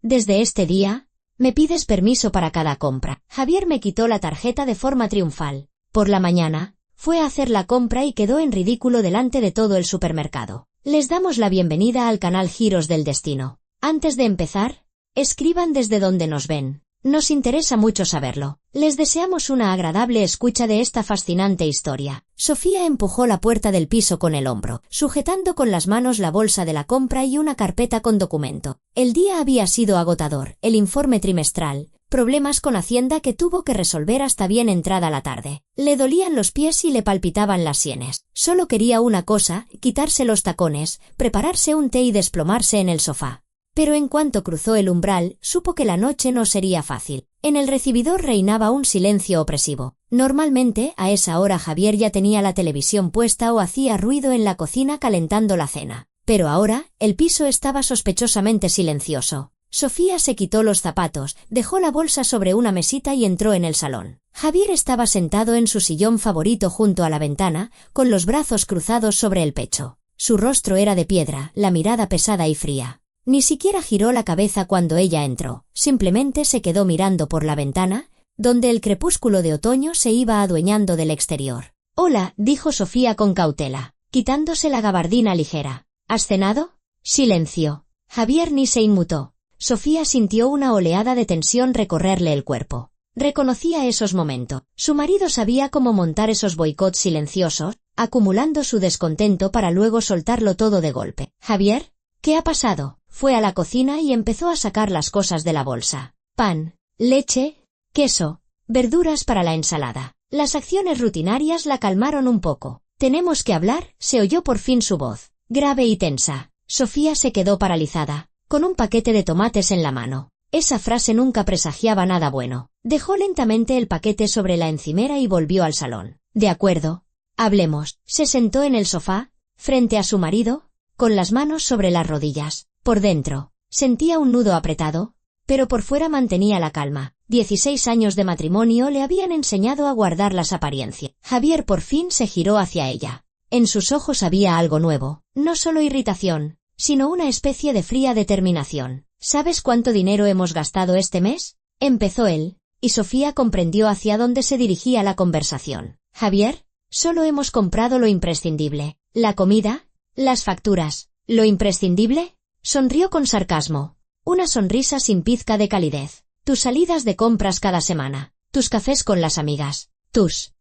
Desde este día, me pides permiso para cada compra. Javier me quitó la tarjeta de forma triunfal. Por la mañana, fue a hacer la compra y quedó en ridículo delante de todo el supermercado. Les damos la bienvenida al canal Giros del Destino. Antes de empezar, escriban desde donde nos ven. Nos interesa mucho saberlo. Les deseamos una agradable escucha de esta fascinante historia. Sofía empujó la puerta del piso con el hombro, sujetando con las manos la bolsa de la compra y una carpeta con documento. El día había sido agotador, el informe trimestral, problemas con Hacienda que tuvo que resolver hasta bien entrada la tarde. Le dolían los pies y le palpitaban las sienes. Solo quería una cosa, quitarse los tacones, prepararse un té y desplomarse en el sofá. Pero en cuanto cruzó el umbral, supo que la noche no sería fácil. En el recibidor reinaba un silencio opresivo. Normalmente, a esa hora Javier ya tenía la televisión puesta o hacía ruido en la cocina calentando la cena. Pero ahora, el piso estaba sospechosamente silencioso. Sofía se quitó los zapatos, dejó la bolsa sobre una mesita y entró en el salón. Javier estaba sentado en su sillón favorito junto a la ventana, con los brazos cruzados sobre el pecho. Su rostro era de piedra, la mirada pesada y fría. Ni siquiera giró la cabeza cuando ella entró, simplemente se quedó mirando por la ventana, donde el crepúsculo de otoño se iba adueñando del exterior. «Hola», dijo Sofía con cautela, quitándose la gabardina ligera. «¿Has cenado?» Silencio. Javier ni se inmutó. Sofía sintió una oleada de tensión recorrerle el cuerpo. Reconocía esos momentos. Su marido sabía cómo montar esos boicots silenciosos, acumulando su descontento para luego soltarlo todo de golpe. «¿Javier? ¿Qué ha pasado?» Fue a la cocina y empezó a sacar las cosas de la bolsa. Pan, leche, queso, verduras para la ensalada. Las acciones rutinarias la calmaron un poco. «Tenemos que hablar», se oyó por fin su voz, grave y tensa. Sofía se quedó paralizada, con un paquete de tomates en la mano. Esa frase nunca presagiaba nada bueno. Dejó lentamente el paquete sobre la encimera y volvió al salón. «De acuerdo. Hablemos». Se sentó en el sofá, frente a su marido, con las manos sobre las rodillas. Por dentro, sentía un nudo apretado, pero por fuera mantenía la calma. 16 años de matrimonio le habían enseñado a guardar las apariencias. Javier por fin se giró hacia ella. En sus ojos había algo nuevo, no solo irritación, sino una especie de fría determinación. «¿Sabes cuánto dinero hemos gastado este mes?», empezó él, y Sofía comprendió hacia dónde se dirigía la conversación. «Javier, solo hemos comprado lo imprescindible. La comida, las facturas. ¿Lo imprescindible?», sonrió con sarcasmo. Una sonrisa sin pizca de calidez. «Tus salidas de compras cada semana. Tus cafés con las amigas.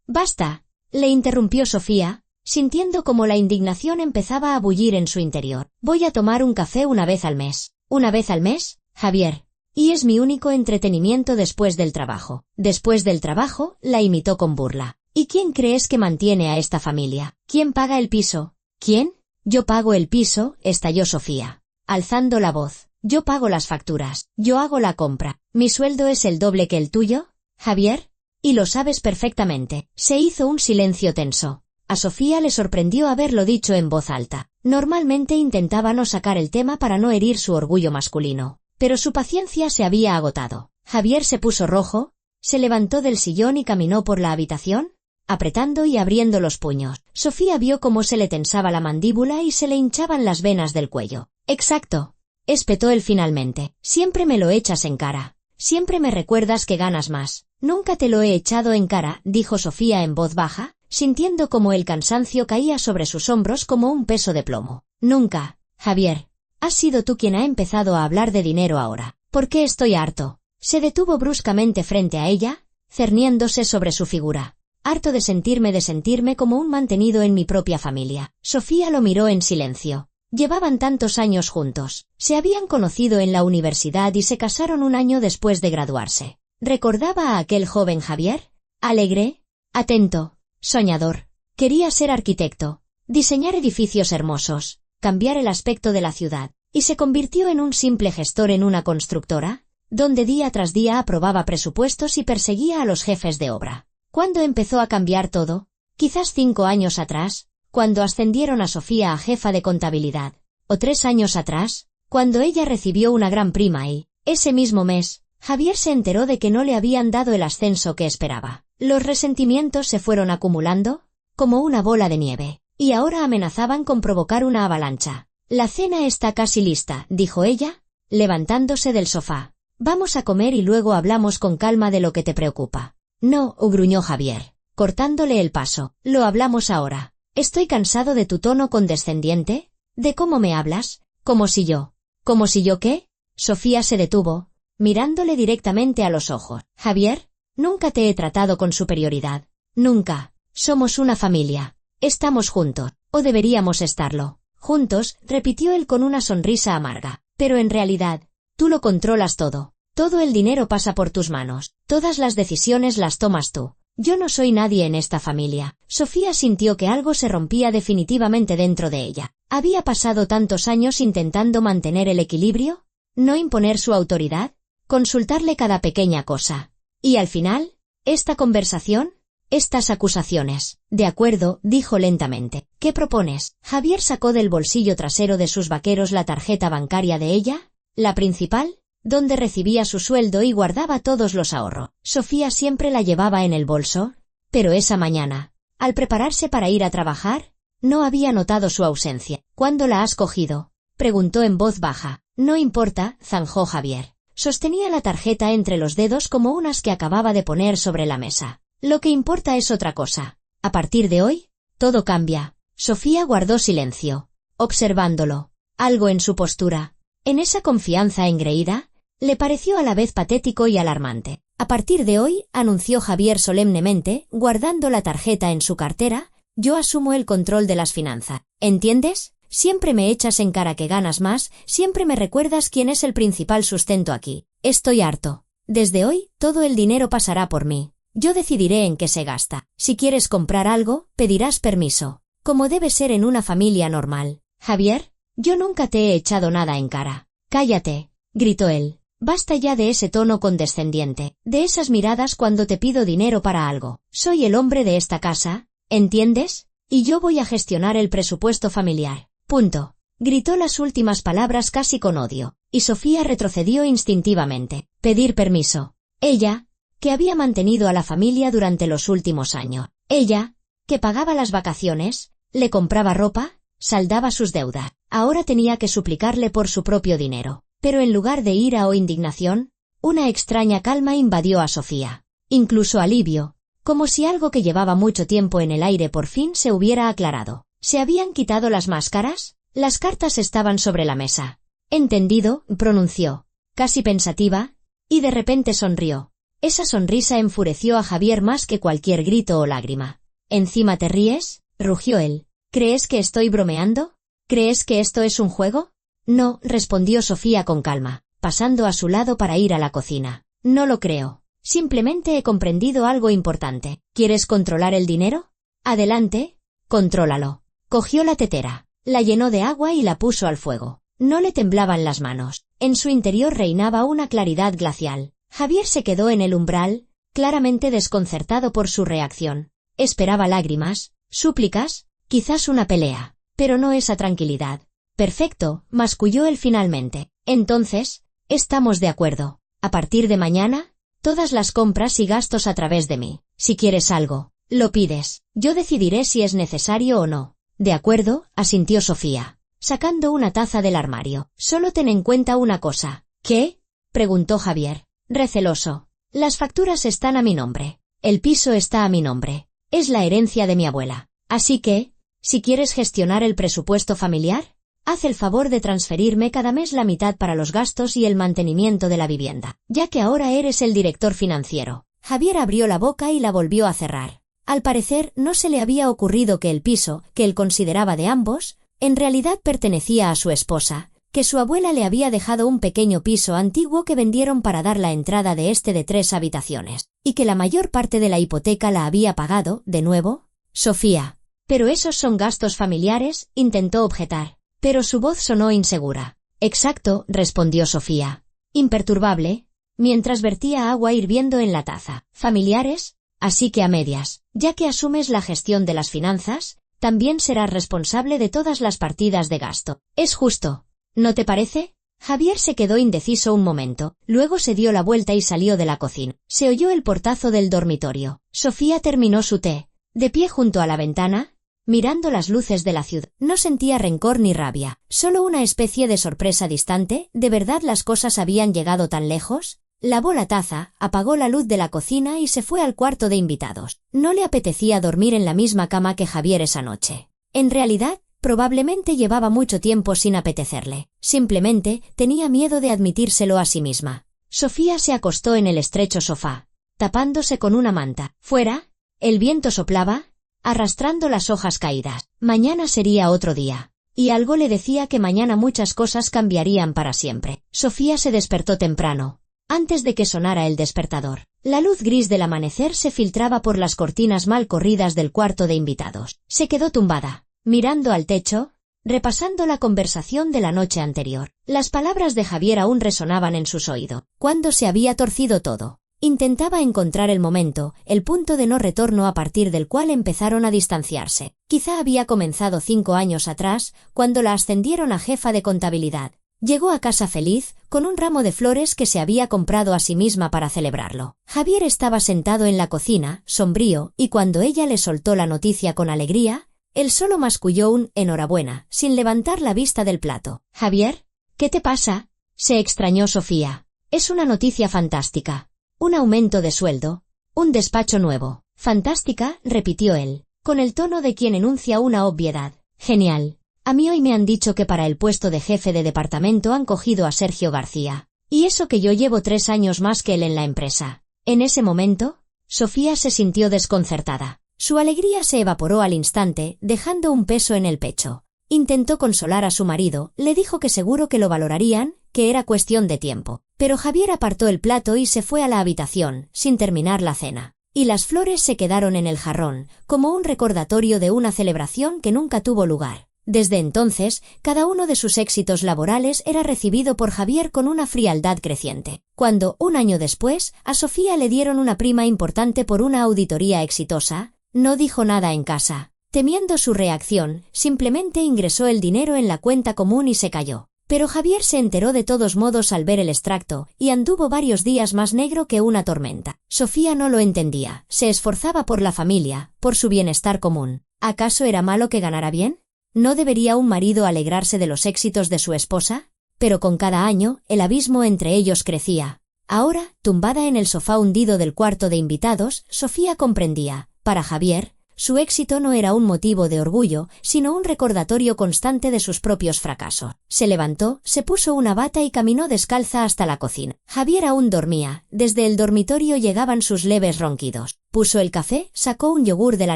Basta», le interrumpió Sofía, sintiendo como la indignación empezaba a bullir en su interior. «Voy a tomar un café una vez al mes». «¿Una vez al mes, Javier? Y es mi único entretenimiento después del trabajo». «Después del trabajo», la imitó con burla. «¿Y quién crees que mantiene a esta familia? ¿Quién paga el piso?» «¿Quién? Yo pago el piso», estalló Sofía, alzando la voz. «Yo pago las facturas. Yo hago la compra. ¿Mi sueldo es el doble que el tuyo, Javier? Y lo sabes perfectamente». Se hizo un silencio tenso. A Sofía le sorprendió haberlo dicho en voz alta. Normalmente intentaba no sacar el tema para no herir su orgullo masculino, pero su paciencia se había agotado. Javier se puso rojo, se levantó del sillón y caminó por la habitación, apretando y abriendo los puños. Sofía vio cómo se le tensaba la mandíbula y se le hinchaban las venas del cuello. «Exacto», espetó él finalmente. «Siempre me lo echas en cara. Siempre me recuerdas que ganas más». «Nunca te lo he echado en cara», dijo Sofía en voz baja, sintiendo como el cansancio caía sobre sus hombros como un peso de plomo. «Nunca, Javier. Has sido tú quien ha empezado a hablar de dinero ahora. ¿Por qué estoy harto?» Se detuvo bruscamente frente a ella, cerniéndose sobre su figura. «Harto de sentirme como un mantenido en mi propia familia». Sofía lo miró en silencio. Llevaban tantos años juntos. Se habían conocido en la universidad y se casaron un año después de graduarse. Recordaba a aquel joven Javier, alegre, atento, soñador. Quería ser arquitecto, diseñar edificios hermosos, cambiar el aspecto de la ciudad, y se convirtió en un simple gestor en una constructora, donde día tras día aprobaba presupuestos y perseguía a los jefes de obra. ¿Cuándo empezó a cambiar todo? Quizás 5 años atrás, cuando ascendieron a Sofía a jefa de contabilidad, o 3 años atrás, cuando ella recibió una gran prima y, ese mismo mes, Javier se enteró de que no le habían dado el ascenso que esperaba. Los resentimientos se fueron acumulando, como una bola de nieve, y ahora amenazaban con provocar una avalancha. «La cena está casi lista», dijo ella, levantándose del sofá. Vamos a comer y luego hablamos con calma de lo que te preocupa. No, gruñó Javier, cortándole el paso. Lo hablamos ahora. Estoy cansado de tu tono condescendiente, de cómo me hablas, como si yo. ¿Como si yo qué? Sofía se detuvo, mirándole directamente a los ojos. Javier, nunca te he tratado con superioridad. Nunca. Somos una familia. Estamos juntos. O deberíamos estarlo. Juntos, repitió él con una sonrisa amarga. Pero en realidad, tú lo controlas todo. Todo el dinero pasa por tus manos. Todas las decisiones las tomas tú. Yo no soy nadie en esta familia. Sofía sintió que algo se rompía definitivamente dentro de ella. ¿Había pasado tantos años intentando mantener el equilibrio? ¿No imponer su autoridad? Consultarle cada pequeña cosa. Y al final, ¿esta conversación? Estas acusaciones. De acuerdo, dijo lentamente. ¿Qué propones? Javier sacó del bolsillo trasero de sus vaqueros la tarjeta bancaria de ella, la principal, donde recibía su sueldo y guardaba todos los ahorros. Sofía siempre la llevaba en el bolso, pero esa mañana, al prepararse para ir a trabajar, no había notado su ausencia. ¿Cuándo la has cogido?, preguntó en voz baja. No importa, zanjó Javier. Sostenía la tarjeta entre los dedos como unas que acababa de poner sobre la mesa. Lo que importa es otra cosa. A partir de hoy, todo cambia. Sofía guardó silencio, observándolo. Algo en su postura, en esa confianza engreída, le pareció a la vez patético y alarmante. A partir de hoy, anunció Javier solemnemente, guardando la tarjeta en su cartera, yo asumo el control de las finanzas. ¿Entiendes? Siempre me echas en cara que ganas más, siempre me recuerdas quién es el principal sustento aquí. Estoy harto. Desde hoy, todo el dinero pasará por mí. Yo decidiré en qué se gasta. Si quieres comprar algo, pedirás permiso, como debe ser en una familia normal. Javier, yo nunca te he echado nada en cara. Cállate, gritó él. Basta ya de ese tono condescendiente, de esas miradas cuando te pido dinero para algo. Soy el hombre de esta casa, ¿entiendes? Y yo voy a gestionar el presupuesto familiar. Punto. Gritó las últimas palabras casi con odio, y Sofía retrocedió instintivamente. Pedir permiso. Ella, que había mantenido a la familia durante los últimos años. Ella, que pagaba las vacaciones, le compraba ropa, saldaba sus deudas. Ahora tenía que suplicarle por su propio dinero. Pero en lugar de ira o indignación, una extraña calma invadió a Sofía. Incluso alivio, como si algo que llevaba mucho tiempo en el aire por fin se hubiera aclarado. ¿Se habían quitado las máscaras? Las cartas estaban sobre la mesa. Entendido, pronunció, casi pensativa, y de repente sonrió. Esa sonrisa enfureció a Javier más que cualquier grito o lágrima. ¿Encima te ríes?, rugió él. ¿Crees que estoy bromeando? ¿Crees que esto es un juego? No, respondió Sofía con calma, pasando a su lado para ir a la cocina. No lo creo. Simplemente he comprendido algo importante. ¿Quieres controlar el dinero? Adelante, contrólalo. Cogió la tetera, la llenó de agua y la puso al fuego. No le temblaban las manos. En su interior reinaba una claridad glacial. Javier se quedó en el umbral, claramente desconcertado por su reacción. Esperaba lágrimas, súplicas, quizás una pelea, pero no esa tranquilidad. Perfecto, masculló él finalmente. Entonces, estamos de acuerdo. A partir de mañana, todas las compras y gastos a través de mí. Si quieres algo, lo pides. Yo decidiré si es necesario o no. De acuerdo, asintió Sofía, sacando una taza del armario. Solo ten en cuenta una cosa. ¿Qué?, preguntó Javier, receloso. Las facturas están a mi nombre. El piso está a mi nombre. Es la herencia de mi abuela. Así que, si quieres gestionar el presupuesto familiar, haz el favor de transferirme cada mes la mitad para los gastos y el mantenimiento de la vivienda, ya que ahora eres el director financiero. Javier abrió la boca y la volvió a cerrar. Al parecer, no se le había ocurrido que el piso, que él consideraba de ambos, en realidad pertenecía a su esposa, que su abuela le había dejado un pequeño piso antiguo que vendieron para dar la entrada de 3 habitaciones, y que la mayor parte de la hipoteca la había pagado, de nuevo, Sofía. Pero esos son gastos familiares, intentó objetar. Pero su voz sonó insegura. Exacto, respondió Sofía, imperturbable, mientras vertía agua hirviendo en la taza. Familiares, así que a medias. Ya que asumes la gestión de las finanzas, también serás responsable de todas las partidas de gasto. Es justo, ¿no te parece? Javier se quedó indeciso un momento, luego se dio la vuelta y salió de la cocina. Se oyó el portazo del dormitorio. Sofía terminó su té, de pie junto a la ventana, mirando las luces de la ciudad. No sentía rencor ni rabia, solo una especie de sorpresa distante. ¿De verdad las cosas habían llegado tan lejos? Lavó la taza, apagó la luz de la cocina y se fue al cuarto de invitados. No le apetecía dormir en la misma cama que Javier esa noche. En realidad, probablemente llevaba mucho tiempo sin apetecerle. Simplemente tenía miedo de admitírselo a sí misma. Sofía se acostó en el estrecho sofá, tapándose con una manta. Fuera, el viento soplaba, arrastrando las hojas caídas. Mañana sería otro día. Y algo le decía que mañana muchas cosas cambiarían para siempre. Sofía se despertó temprano, antes de que sonara el despertador. La luz gris del amanecer se filtraba por las cortinas mal corridas del cuarto de invitados. Se quedó tumbada, mirando al techo, repasando la conversación de la noche anterior. Las palabras de Javier aún resonaban en sus oídos. ¿Cuándo se había torcido todo? Intentaba encontrar el momento, el punto de no retorno a partir del cual empezaron a distanciarse. Quizá había comenzado 5 años atrás, cuando la ascendieron a jefa de contabilidad. Llegó a casa feliz, con un ramo de flores que se había comprado a sí misma para celebrarlo. Javier estaba sentado en la cocina, sombrío, y cuando ella le soltó la noticia con alegría, él solo masculló un «enhorabuena», sin levantar la vista del plato. «Javier, ¿qué te pasa?», se extrañó Sofía. «Es una noticia fantástica. Un aumento de sueldo. Un despacho nuevo». «Fantástica», repitió él, con el tono de quien enuncia una obviedad. «Genial. A mí hoy me han dicho que para el puesto de jefe de departamento han cogido a Sergio García. Y eso que yo llevo 3 años más que él en la empresa». En ese momento, Sofía se sintió desconcertada. Su alegría se evaporó al instante, dejando un peso en el pecho. Intentó consolar a su marido, le dijo que seguro que lo valorarían, que era cuestión de tiempo. Pero Javier apartó el plato y se fue a la habitación, sin terminar la cena. Y las flores se quedaron en el jarrón, como un recordatorio de una celebración que nunca tuvo lugar. Desde entonces, cada uno de sus éxitos laborales era recibido por Javier con una frialdad creciente. Cuando, 1 año después, a Sofía le dieron una prima importante por una auditoría exitosa, no dijo nada en casa. Temiendo su reacción, simplemente ingresó el dinero en la cuenta común y se calló. Pero Javier se enteró de todos modos al ver el extracto, y anduvo varios días más negro que una tormenta. Sofía no lo entendía, se esforzaba por la familia, por su bienestar común. ¿Acaso era malo que ganara bien? ¿No debería un marido alegrarse de los éxitos de su esposa? Pero con cada año, el abismo entre ellos crecía. Ahora, tumbada en el sofá hundido del cuarto de invitados, Sofía comprendía. Para Javier, su éxito no era un motivo de orgullo, sino un recordatorio constante de sus propios fracasos. Se levantó, se puso una bata y caminó descalza hasta la cocina. Javier aún dormía. Desde el dormitorio llegaban sus leves ronquidos. Puso el café, sacó un yogur de la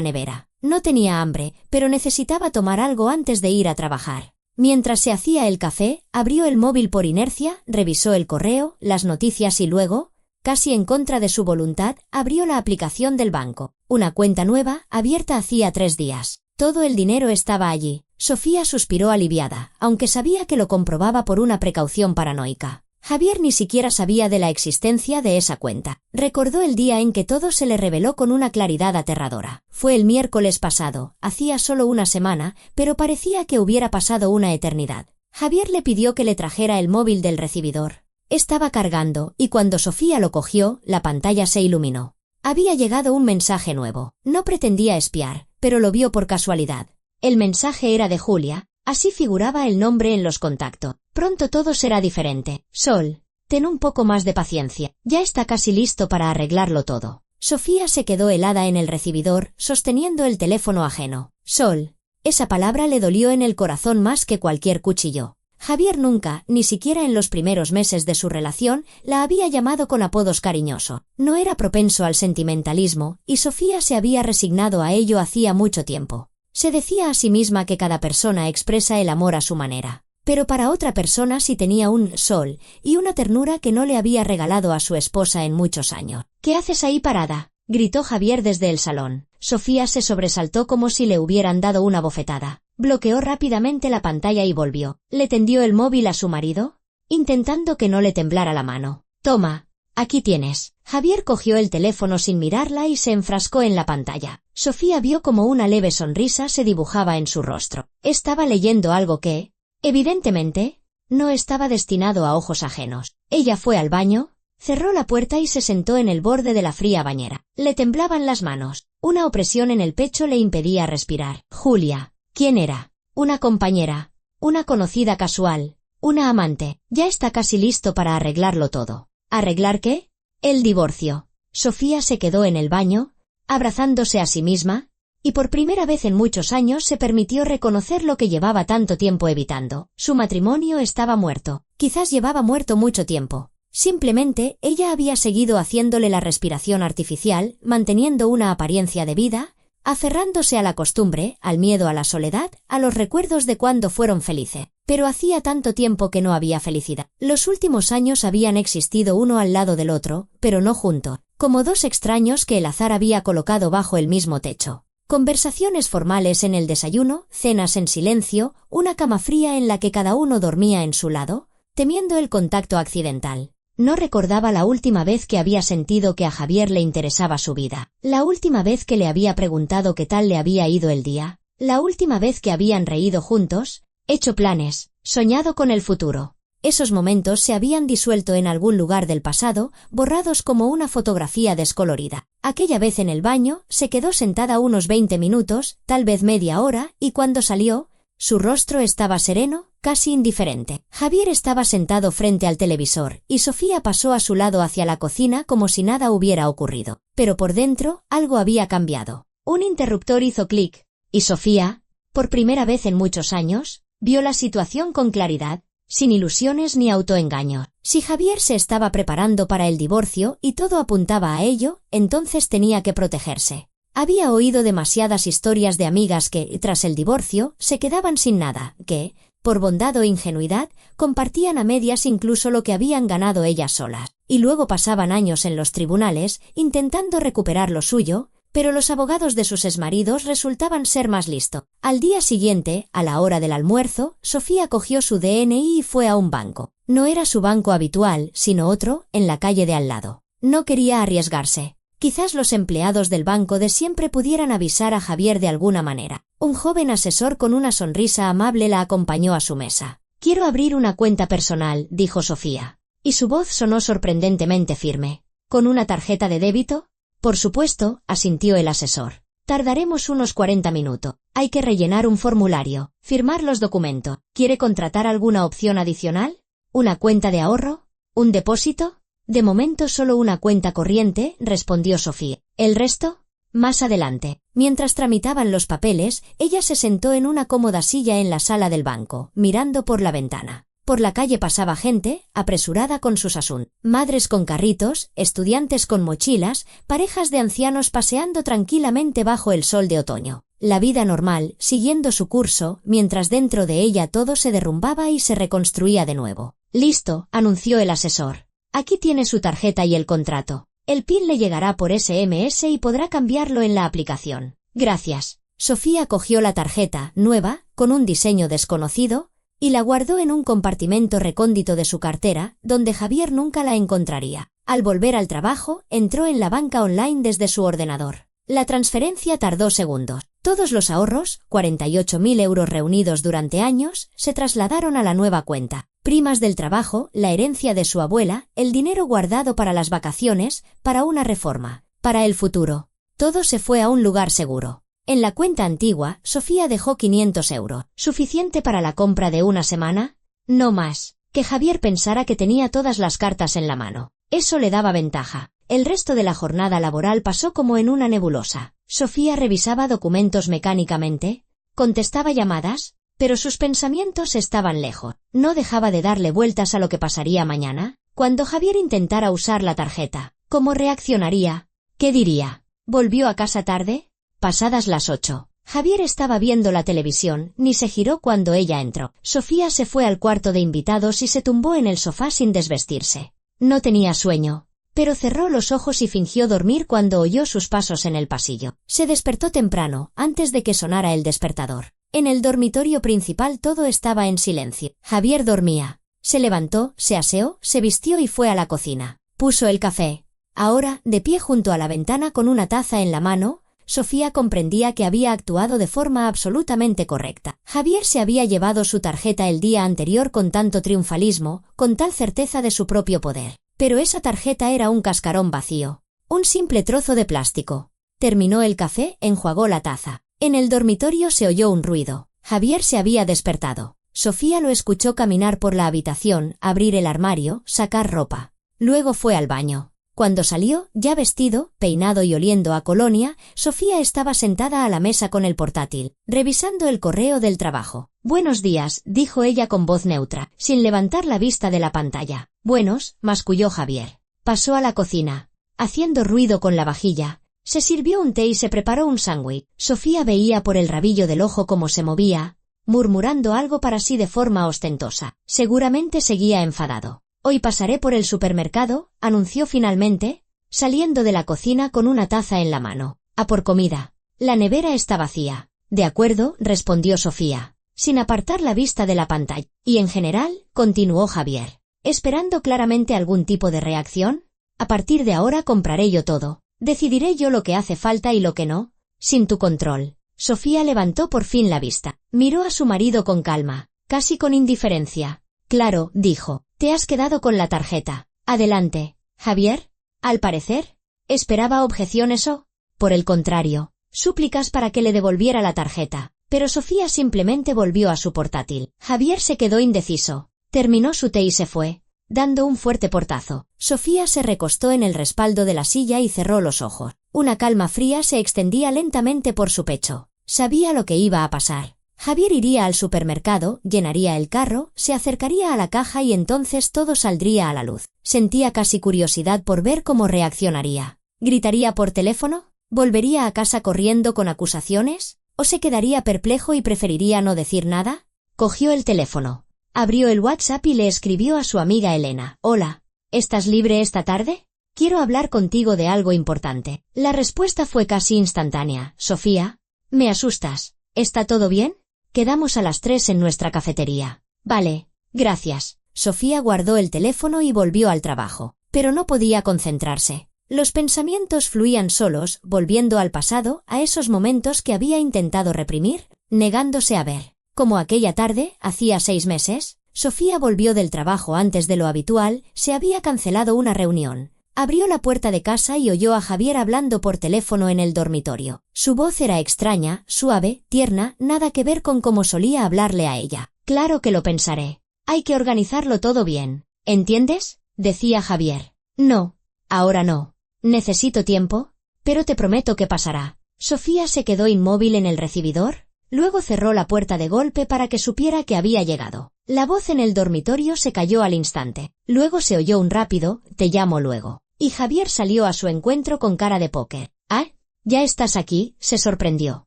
nevera. No tenía hambre, pero necesitaba tomar algo antes de ir a trabajar. Mientras se hacía el café, abrió el móvil por inercia, revisó el correo, las noticias y luego, casi en contra de su voluntad, abrió la aplicación del banco. Una cuenta nueva, abierta hacía 3 días. Todo el dinero estaba allí. Sofía suspiró aliviada, aunque sabía que lo comprobaba por una precaución paranoica. Javier ni siquiera sabía de la existencia de esa cuenta. Recordó el día en que todo se le reveló con una claridad aterradora. Fue el miércoles pasado, hacía solo una semana, pero parecía que hubiera pasado una eternidad. Javier le pidió que le trajera el móvil del recibidor. Estaba cargando, y cuando Sofía lo cogió, la pantalla se iluminó. Había llegado un mensaje nuevo. No pretendía espiar, pero lo vio por casualidad. El mensaje era de Julia, así figuraba el nombre en los contactos. Pronto todo será diferente. Sol, ten un poco más de paciencia. Ya está casi listo para arreglarlo todo. Sofía se quedó helada en el recibidor, sosteniendo el teléfono ajeno. Sol. Esa palabra le dolió en el corazón más que cualquier cuchillo. Javier nunca, ni siquiera en los primeros meses de su relación, la había llamado con apodos cariñosos. No era propenso al sentimentalismo, y Sofía se había resignado a ello hacía mucho tiempo. Se decía a sí misma que cada persona expresa el amor a su manera. Pero para otra persona sí tenía un sol y una ternura que no le había regalado a su esposa en muchos años. «¿Qué haces ahí parada?», gritó Javier desde el salón. Sofía se sobresaltó como si le hubieran dado una bofetada. Bloqueó rápidamente la pantalla y volvió. ¿Le tendió el móvil a su marido? Intentando que no le temblara la mano. «Toma, aquí tienes». Javier cogió el teléfono sin mirarla y se enfrascó en la pantalla. Sofía vio como una leve sonrisa se dibujaba en su rostro. Estaba leyendo algo que, evidentemente, no estaba destinado a ojos ajenos. Ella fue al baño, Cerró la puerta y se sentó en el borde de la fría bañera. Le temblaban las manos. Una opresión en el pecho le impedía respirar. Julia. ¿Quién era? Una compañera. Una conocida casual. Una amante. Ya está casi listo para arreglarlo todo. ¿Arreglar qué? El divorcio. Sofía se quedó en el baño, abrazándose a sí misma, y por primera vez en muchos años se permitió reconocer lo que llevaba tanto tiempo evitando. Su matrimonio estaba muerto. Quizás llevaba muerto mucho tiempo. Simplemente ella había seguido haciéndole la respiración artificial, manteniendo una apariencia de vida, aferrándose a la costumbre, al miedo a la soledad, a los recuerdos de cuando fueron felices. Pero hacía tanto tiempo que no había felicidad. Los últimos años habían existido uno al lado del otro, pero no juntos, como dos extraños que el azar había colocado bajo el mismo techo. Conversaciones formales en el desayuno, cenas en silencio, una cama fría en la que cada uno dormía en su lado, temiendo el contacto accidental. No recordaba la última vez que había sentido que a Javier le interesaba su vida, la última vez que le había preguntado qué tal le había ido el día, la última vez que habían reído juntos, hecho planes, soñado con el futuro. Esos momentos se habían disuelto en algún lugar del pasado, borrados como una fotografía descolorida. Aquella vez en el baño, se quedó sentada unos 20 minutos, tal vez media hora, y cuando salió, su rostro estaba sereno, casi indiferente. Javier estaba sentado frente al televisor, y Sofía pasó a su lado hacia la cocina como si nada hubiera ocurrido. Pero por dentro, algo había cambiado. Un interruptor hizo clic, y Sofía, por primera vez en muchos años, vio la situación con claridad, sin ilusiones ni autoengaños. Si Javier se estaba preparando para el divorcio y todo apuntaba a ello, entonces tenía que protegerse. Había oído demasiadas historias de amigas que, tras el divorcio, se quedaban sin nada, que, por bondad o ingenuidad, compartían a medias incluso lo que habían ganado ellas solas, y luego pasaban años en los tribunales intentando recuperar lo suyo, pero los abogados de sus exmaridos resultaban ser más listos. Al día siguiente, a la hora del almuerzo, Sofía cogió su DNI y fue a un banco. No era su banco habitual, sino otro, en la calle de al lado. No quería arriesgarse. Quizás los empleados del banco de siempre pudieran avisar a Javier de alguna manera. Un joven asesor con una sonrisa amable la acompañó a su mesa. «Quiero abrir una cuenta personal», dijo Sofía. Y su voz sonó sorprendentemente firme. «¿Con una tarjeta de débito?» «Por supuesto», asintió el asesor. «Tardaremos unos 40 minutos. Hay que rellenar un formulario, firmar los documentos. ¿Quiere contratar alguna opción adicional? ¿Una cuenta de ahorro? ¿Un depósito?» «De momento solo una cuenta corriente», respondió Sofía. «¿El resto?» «Más adelante». Mientras tramitaban los papeles, ella se sentó en una cómoda silla en la sala del banco, mirando por la ventana. Por la calle pasaba gente, apresurada con sus asuntos. Madres con carritos, estudiantes con mochilas, parejas de ancianos paseando tranquilamente bajo el sol de otoño. La vida normal, siguiendo su curso, mientras dentro de ella todo se derrumbaba y se reconstruía de nuevo. «Listo», anunció el asesor. «Aquí tiene su tarjeta y el contrato. El PIN le llegará por SMS y podrá cambiarlo en la aplicación». «Gracias». Sofía cogió la tarjeta, nueva, con un diseño desconocido, y la guardó en un compartimento recóndito de su cartera, donde Javier nunca la encontraría. Al volver al trabajo, entró en la banca online desde su ordenador. La transferencia tardó segundos. Todos los ahorros, 48.000 euros reunidos durante años, se trasladaron a la nueva cuenta. Primas del trabajo, la herencia de su abuela, el dinero guardado para las vacaciones, para una reforma, para el futuro. Todo se fue a un lugar seguro. En la cuenta antigua, Sofía dejó 500 euros. ¿Suficiente para la compra de una semana? No más. Que Javier pensara que tenía todas las cartas en la mano. Eso le daba ventaja. El resto de la jornada laboral pasó como en una nebulosa. Sofía revisaba documentos mecánicamente, contestaba llamadas, pero sus pensamientos estaban lejos. No dejaba de darle vueltas a lo que pasaría mañana, cuando Javier intentara usar la tarjeta. ¿Cómo reaccionaría? ¿Qué diría? ¿Volvió a casa tarde? Pasadas las 8. Javier estaba viendo la televisión, ni se giró cuando ella entró. Sofía se fue al cuarto de invitados y se tumbó en el sofá sin desvestirse. No tenía sueño, pero cerró los ojos y fingió dormir cuando oyó sus pasos en el pasillo. Se despertó temprano, antes de que sonara el despertador. En el dormitorio principal todo estaba en silencio. Javier dormía. Se levantó, se aseó, se vistió y fue a la cocina. Puso el café. Ahora, de pie junto a la ventana con una taza en la mano, Sofía comprendía que había actuado de forma absolutamente correcta. Javier se había llevado su tarjeta el día anterior con tanto triunfalismo, con tal certeza de su propio poder. Pero esa tarjeta era un cascarón vacío. Un simple trozo de plástico. Terminó el café, enjuagó la taza. En el dormitorio se oyó un ruido. Javier se había despertado. Sofía lo escuchó caminar por la habitación, abrir el armario, sacar ropa. Luego fue al baño. Cuando salió, ya vestido, peinado y oliendo a colonia, Sofía estaba sentada a la mesa con el portátil, revisando el correo del trabajo. «Buenos días», dijo ella con voz neutra, sin levantar la vista de la pantalla. «Buenos», masculló Javier. Pasó a la cocina. Haciendo ruido con la vajilla, se sirvió un té y se preparó un sándwich. Sofía veía por el rabillo del ojo cómo se movía, murmurando algo para sí de forma ostentosa. Seguramente seguía enfadado. «Hoy pasaré por el supermercado», anunció finalmente, saliendo de la cocina con una taza en la mano. «A por comida. La nevera está vacía». «De acuerdo», respondió Sofía, sin apartar la vista de la pantalla. «Y en general», continuó Javier, esperando claramente algún tipo de reacción, «a partir de ahora compraré yo todo. Decidiré yo lo que hace falta y lo que no, sin tu control». Sofía levantó por fin la vista. Miró a su marido con calma, casi con indiferencia. «Claro», dijo. «Te has quedado con la tarjeta. Adelante, Javier». Al parecer, esperaba objeciones o, por el contrario, súplicas para que le devolviera la tarjeta. Pero Sofía simplemente volvió a su portátil. Javier se quedó indeciso. Terminó su té y se fue, dando un fuerte portazo. Sofía se recostó en el respaldo de la silla y cerró los ojos. Una calma fría se extendía lentamente por su pecho. Sabía lo que iba a pasar. Javier iría al supermercado, llenaría el carro, se acercaría a la caja y entonces todo saldría a la luz. Sentía casi curiosidad por ver cómo reaccionaría. ¿Gritaría por teléfono? ¿Volvería a casa corriendo con acusaciones? ¿O se quedaría perplejo y preferiría no decir nada? Cogió el teléfono. Abrió el WhatsApp y le escribió a su amiga Elena. «Hola, ¿estás libre esta tarde? Quiero hablar contigo de algo importante». La respuesta fue casi instantánea. «Sofía, me asustas. ¿Está todo bien? Quedamos a las 3 en nuestra cafetería». «Vale, gracias». Sofía guardó el teléfono y volvió al trabajo. Pero no podía concentrarse. Los pensamientos fluían solos, volviendo al pasado, a esos momentos que había intentado reprimir, negándose a ver. Como aquella tarde, hacía 6 meses, Sofía volvió del trabajo antes de lo habitual, se había cancelado una reunión. Abrió la puerta de casa y oyó a Javier hablando por teléfono en el dormitorio. Su voz era extraña, suave, tierna, nada que ver con cómo solía hablarle a ella. «Claro que lo pensaré. Hay que organizarlo todo bien. ¿Entiendes?», decía Javier. «No, ahora no. Necesito tiempo, pero te prometo que pasará». Sofía se quedó inmóvil en el recibidor, luego cerró la puerta de golpe para que supiera que había llegado. La voz en el dormitorio se calló al instante. Luego se oyó un rápido «te llamo luego». Y Javier salió a su encuentro con cara de póker. «¿Ah? ¿Ya estás aquí?», se sorprendió.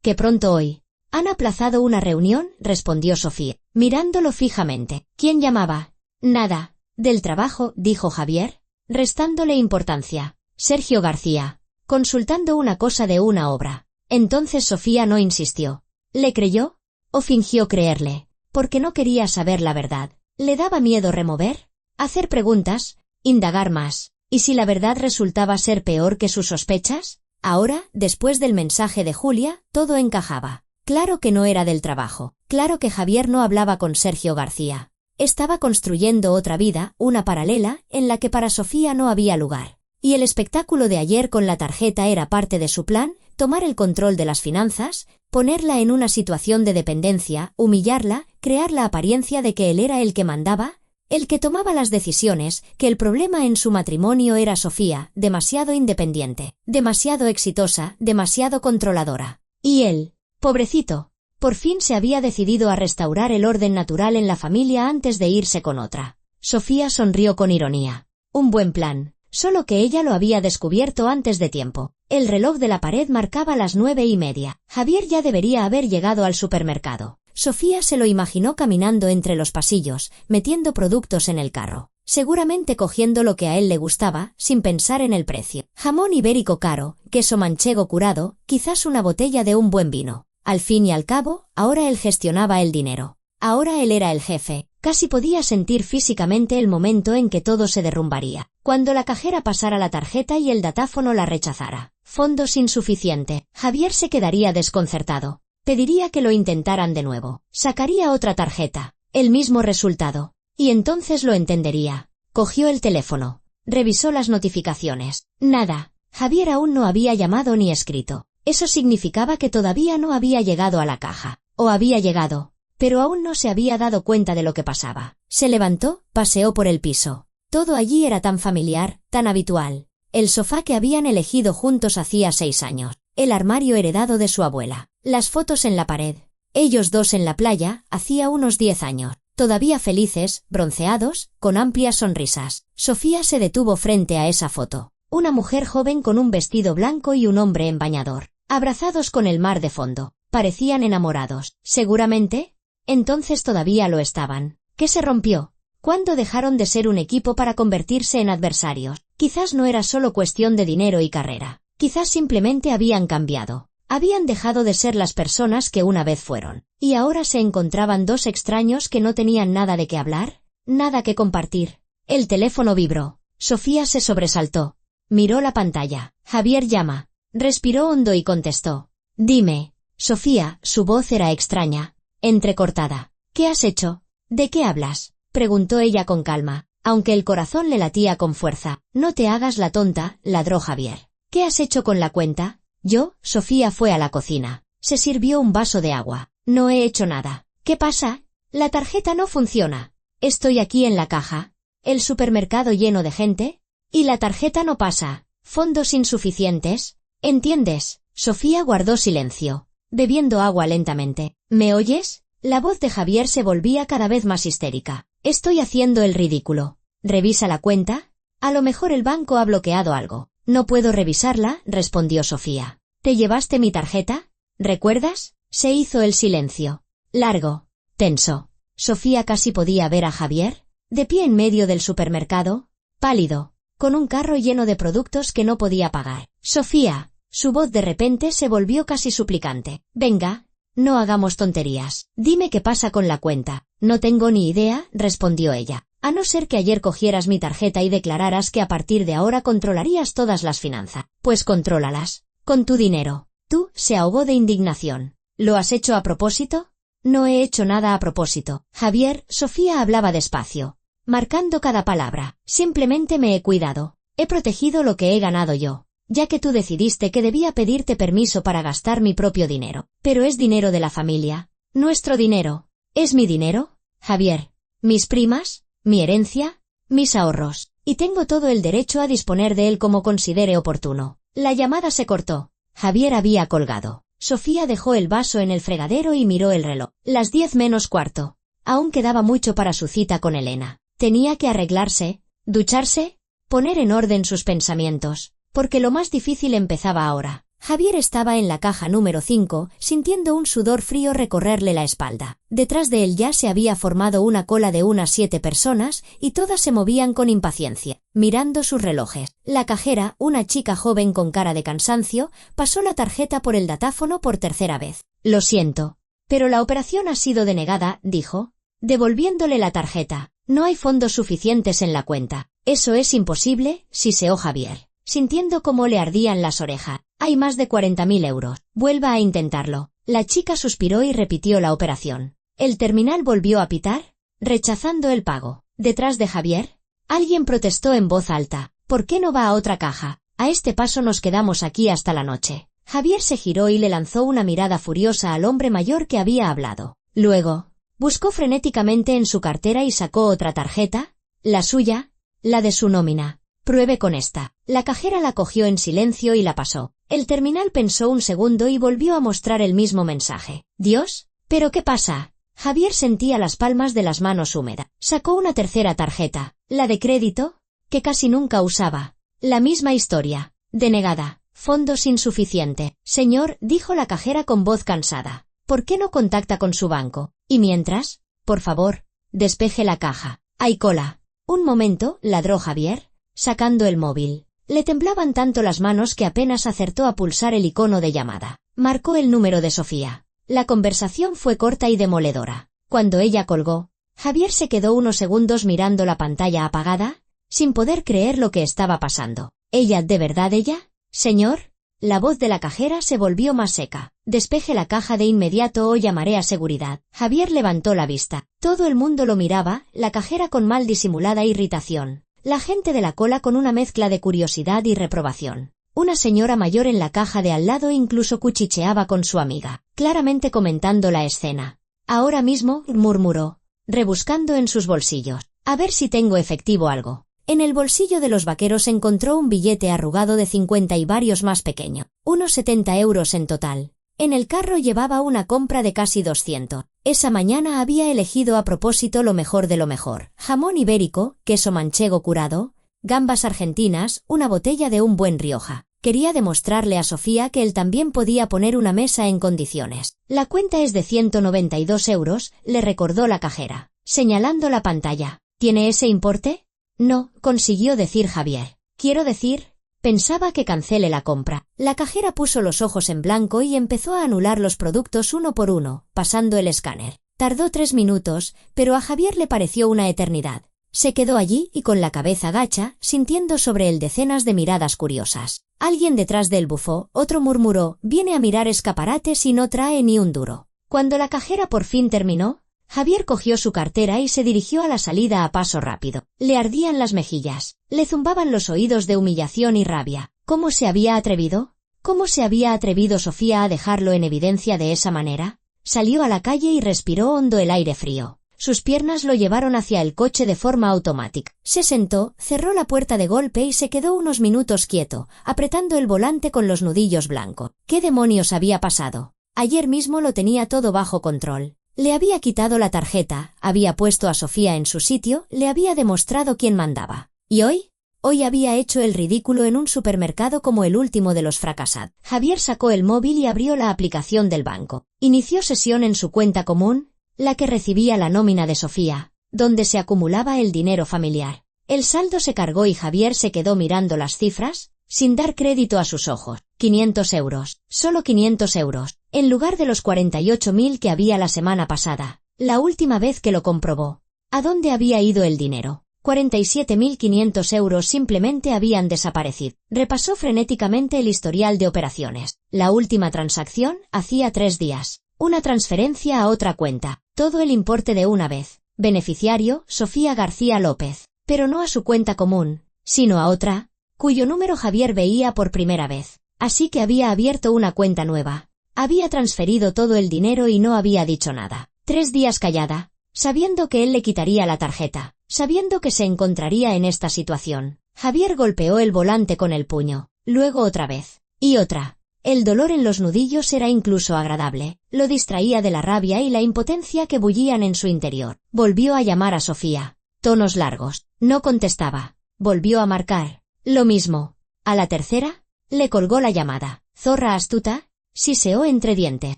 «¿Qué pronto hoy?» «Han aplazado una reunión», respondió Sofía, mirándolo fijamente. «¿Quién llamaba?» «Nada. Del trabajo», dijo Javier, restándole importancia. «Sergio García. Consultando una cosa de una obra». Entonces Sofía no insistió. ¿Le creyó? ¿O fingió creerle? Porque no quería saber la verdad. ¿Le daba miedo remover? ¿Hacer preguntas? ¿Indagar más? ¿Y si la verdad resultaba ser peor que sus sospechas? Ahora, después del mensaje de Julia, todo encajaba. Claro que no era del trabajo. Claro que Javier no hablaba con Sergio García. Estaba construyendo otra vida, una paralela, en la que para Sofía no había lugar. Y el espectáculo de ayer con la tarjeta era parte de su plan, tomar el control de las finanzas, ponerla en una situación de dependencia, humillarla, crear la apariencia de que él era el que mandaba, el que tomaba las decisiones, que el problema en su matrimonio era Sofía, demasiado independiente, demasiado exitosa, demasiado controladora. Y él, pobrecito, por fin se había decidido a restaurar el orden natural en la familia antes de irse con otra. Sofía sonrió con ironía. Un buen plan, solo que ella lo había descubierto antes de tiempo. El reloj de la pared marcaba las 9:30. Javier ya debería haber llegado al supermercado. Sofía se lo imaginó caminando entre los pasillos, metiendo productos en el carro. Seguramente cogiendo lo que a él le gustaba, sin pensar en el precio. Jamón ibérico caro, queso manchego curado, quizás una botella de un buen vino. Al fin y al cabo, ahora él gestionaba el dinero. Ahora él era el jefe. Casi podía sentir físicamente el momento en que todo se derrumbaría. Cuando la cajera pasara la tarjeta y el datáfono la rechazara. Fondos insuficiente. Javier se quedaría desconcertado. Pediría que lo intentaran de nuevo. Sacaría otra tarjeta. El mismo resultado. Y entonces lo entendería. Cogió el teléfono. Revisó las notificaciones. Nada. Javier aún no había llamado ni escrito. Eso significaba que todavía no había llegado a la caja. O había llegado, pero aún no se había dado cuenta de lo que pasaba. Se levantó, paseó por el piso. Todo allí era tan familiar, tan habitual. El sofá que habían elegido juntos hacía 6 años. El armario heredado de su abuela. Las fotos en la pared. Ellos dos en la playa, hacía unos 10 años. Todavía felices, bronceados, con amplias sonrisas. Sofía se detuvo frente a esa foto. Una mujer joven con un vestido blanco y un hombre en bañador. Abrazados con el mar de fondo. Parecían enamorados. ¿Seguramente? Entonces todavía lo estaban. ¿Qué se rompió? ¿Cuándo dejaron de ser un equipo para convertirse en adversarios? Quizás no era solo cuestión de dinero y carrera. Quizás simplemente habían cambiado. Habían dejado de ser las personas que una vez fueron. Y ahora se encontraban dos extraños que no tenían nada de qué hablar, nada que compartir. El teléfono vibró. Sofía se sobresaltó. Miró la pantalla. Javier llama. Respiró hondo y contestó. Dime. Sofía, su voz era extraña, entrecortada. ¿Qué has hecho? ¿De qué hablas? Preguntó ella con calma, aunque el corazón le latía con fuerza. No te hagas la tonta, ladró Javier. ¿Qué has hecho con la cuenta? Yo, Sofía fue a la cocina. Se sirvió un vaso de agua. No he hecho nada. ¿Qué pasa? La tarjeta no funciona. Estoy aquí en la caja. El supermercado lleno de gente. Y la tarjeta no pasa. Fondos insuficientes. ¿Entiendes? Sofía guardó silencio, bebiendo agua lentamente. ¿Me oyes? La voz de Javier se volvía cada vez más histérica. Estoy haciendo el ridículo. ¿Revisa la cuenta? A lo mejor el banco ha bloqueado algo. No puedo revisarla, respondió Sofía. ¿Te llevaste mi tarjeta? ¿Recuerdas? Se hizo el silencio. Largo. Tenso. Sofía casi podía ver a Javier, de pie en medio del supermercado, pálido, con un carro lleno de productos que no podía pagar. Sofía. Su voz de repente se volvió casi suplicante. Venga, no hagamos tonterías. Dime qué pasa con la cuenta. No tengo ni idea, respondió ella. A no ser que ayer cogieras mi tarjeta y declararas que a partir de ahora controlarías todas las finanzas. Pues contrólalas. Con tu dinero. Tú, se ahogó de indignación. ¿Lo has hecho a propósito? No he hecho nada a propósito. Javier, Sofía hablaba despacio, marcando cada palabra. Simplemente me he cuidado. He protegido lo que he ganado yo. Ya que tú decidiste que debía pedirte permiso para gastar mi propio dinero. Pero es dinero de la familia. Nuestro dinero. ¿Es mi dinero? Javier. Mis primas, mi herencia, mis ahorros. Y tengo todo el derecho a disponer de él como considere oportuno. La llamada se cortó. Javier había colgado. Sofía dejó el vaso en el fregadero y miró el reloj. Las 10 menos cuarto. Aún quedaba mucho para su cita con Elena. Tenía que arreglarse, ducharse, poner en orden sus pensamientos. Porque lo más difícil empezaba ahora. Javier estaba en la caja número 5, sintiendo un sudor frío recorrerle la espalda. Detrás de él ya se había formado una cola de unas 7 personas, y todas se movían con impaciencia, mirando sus relojes. La cajera, una chica joven con cara de cansancio, pasó la tarjeta por el datáfono por tercera vez. Lo siento, pero la operación ha sido denegada, dijo, devolviéndole la tarjeta. No hay fondos suficientes en la cuenta. Eso es imposible, siseó Javier, sintiendo cómo le ardían las orejas. Hay más de 40.000 euros. Vuelva a intentarlo. La chica suspiró y repitió la operación. El terminal volvió a pitar, rechazando el pago. Detrás de Javier, alguien protestó en voz alta. ¿Por qué no va a otra caja? A este paso nos quedamos aquí hasta la noche. Javier se giró y le lanzó una mirada furiosa al hombre mayor que había hablado. Luego, buscó frenéticamente en su cartera y sacó otra tarjeta, la suya, la de su nómina. Pruebe con esta. La cajera la cogió en silencio y la pasó. El terminal pensó un segundo y volvió a mostrar el mismo mensaje. Dios, ¿pero qué pasa? Javier sentía las palmas de las manos húmedas. Sacó una tercera tarjeta, la de crédito, que casi nunca usaba. La misma historia. Denegada. Fondos insuficiente. Señor, dijo la cajera con voz cansada. ¿Por qué no contacta con su banco? Y mientras, por favor, despeje la caja. Hay cola. Un momento, ladró Javier, sacando el móvil. Le temblaban tanto las manos que apenas acertó a pulsar el icono de llamada. Marcó el número de Sofía. La conversación fue corta y demoledora. Cuando ella colgó, Javier se quedó unos segundos mirando la pantalla apagada, sin poder creer lo que estaba pasando. ¿Ella, de verdad ella? Señor, la voz de la cajera se volvió más seca. Despeje la caja de inmediato o llamaré a seguridad. Javier levantó la vista. Todo el mundo lo miraba, la cajera con mal disimulada irritación. La gente de la cola con una mezcla de curiosidad y reprobación. Una señora mayor en la caja de al lado incluso cuchicheaba con su amiga, claramente comentando la escena. Ahora mismo, murmuró, rebuscando en sus bolsillos. A ver si tengo efectivo algo. En el bolsillo de los vaqueros encontró un billete arrugado de 50 y varios más pequeño. Unos 70 euros en total. En el carro llevaba una compra de casi 200. Esa mañana había elegido a propósito lo mejor de lo mejor. Jamón ibérico, queso manchego curado, gambas argentinas, una botella de un buen Rioja. Quería demostrarle a Sofía que él también podía poner una mesa en condiciones. La cuenta es de 192 euros, le recordó la cajera, señalando la pantalla. ¿Tiene ese importe? No, consiguió decir Javier. Quiero decir, pensaba que cancele la compra. La cajera puso los ojos en blanco y empezó a anular los productos uno por uno, pasando el escáner. Tardó 3 minutos, pero a Javier le pareció una eternidad. Se quedó allí y con la cabeza gacha, sintiendo sobre él decenas de miradas curiosas. Alguien detrás del bufó, otro murmuró, viene a mirar escaparates y no trae ni un duro. Cuando la cajera por fin terminó, Javier cogió su cartera y se dirigió a la salida a paso rápido. Le ardían las mejillas, le zumbaban los oídos de humillación y rabia. ¿Cómo se había atrevido? ¿Cómo se había atrevido Sofía a dejarlo en evidencia de esa manera? Salió a la calle y respiró hondo el aire frío. Sus piernas lo llevaron hacia el coche de forma automática. Se sentó, cerró la puerta de golpe y se quedó unos minutos quieto, apretando el volante con los nudillos blancos. ¿Qué demonios había pasado? Ayer mismo lo tenía todo bajo control. Le había quitado la tarjeta, había puesto a Sofía en su sitio, le había demostrado quién mandaba. ¿Y hoy? Hoy había hecho el ridículo en un supermercado como el último de los fracasados. Javier sacó el móvil y abrió la aplicación del banco. Inició sesión en su cuenta común, la que recibía la nómina de Sofía, donde se acumulaba el dinero familiar. El saldo se cargó y Javier se quedó mirando las cifras, sin dar crédito a sus ojos. 500 euros, solo 500 euros, en lugar de los 48.000 que había la semana pasada, la última vez que lo comprobó. ¿A dónde había ido el dinero? 47.500 euros simplemente habían desaparecido. Repasó frenéticamente el historial de operaciones. La última transacción, hacía 3 días. Una transferencia a otra cuenta. Todo el importe de una vez. Beneficiario, Sofía García López. Pero no a su cuenta común, sino a otra, cuyo número Javier veía por primera vez. Así que había abierto una cuenta nueva. Había transferido todo el dinero y no había dicho nada. 3 días callada, sabiendo que él le quitaría la tarjeta, sabiendo que se encontraría en esta situación. Javier golpeó el volante con el puño, luego otra vez, y otra. El dolor en los nudillos era incluso agradable, lo distraía de la rabia y la impotencia que bullían en su interior. Volvió a llamar a Sofía. Tonos largos. No contestaba. Volvió a marcar. Lo mismo. A la tercera, le colgó la llamada. Zorra astuta, siseó entre dientes.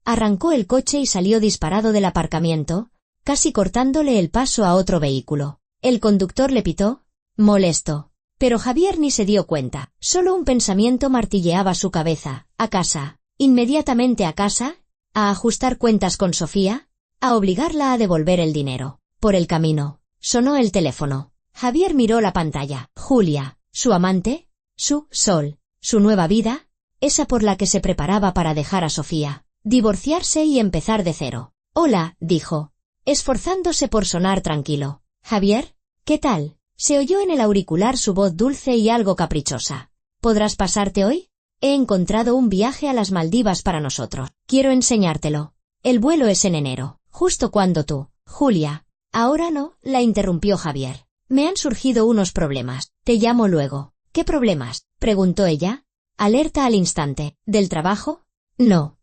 Arrancó el coche y salió disparado del aparcamiento, casi cortándole el paso a otro vehículo. El conductor le pitó, molesto. Pero Javier ni se dio cuenta. Solo un pensamiento martilleaba su cabeza. A casa. Inmediatamente a casa. A ajustar cuentas con Sofía. A obligarla a devolver el dinero. Por el camino. Sonó el teléfono. Javier miró la pantalla. Julia. ¿Su amante? Su Sol. ¿Su nueva vida? Esa por la que se preparaba para dejar a Sofía. Divorciarse y empezar de cero. Hola, dijo, esforzándose por sonar tranquilo. Javier, ¿qué tal? Se oyó en el auricular su voz dulce y algo caprichosa. ¿Podrás pasarte hoy? He encontrado un viaje a las Maldivas para nosotros. Quiero enseñártelo. El vuelo es en enero, justo cuando tú. Julia. Ahora no, la interrumpió Javier. Me han surgido unos problemas. Te llamo luego. ¿Qué problemas? Preguntó ella. Alerta al instante. ¿Del trabajo? No.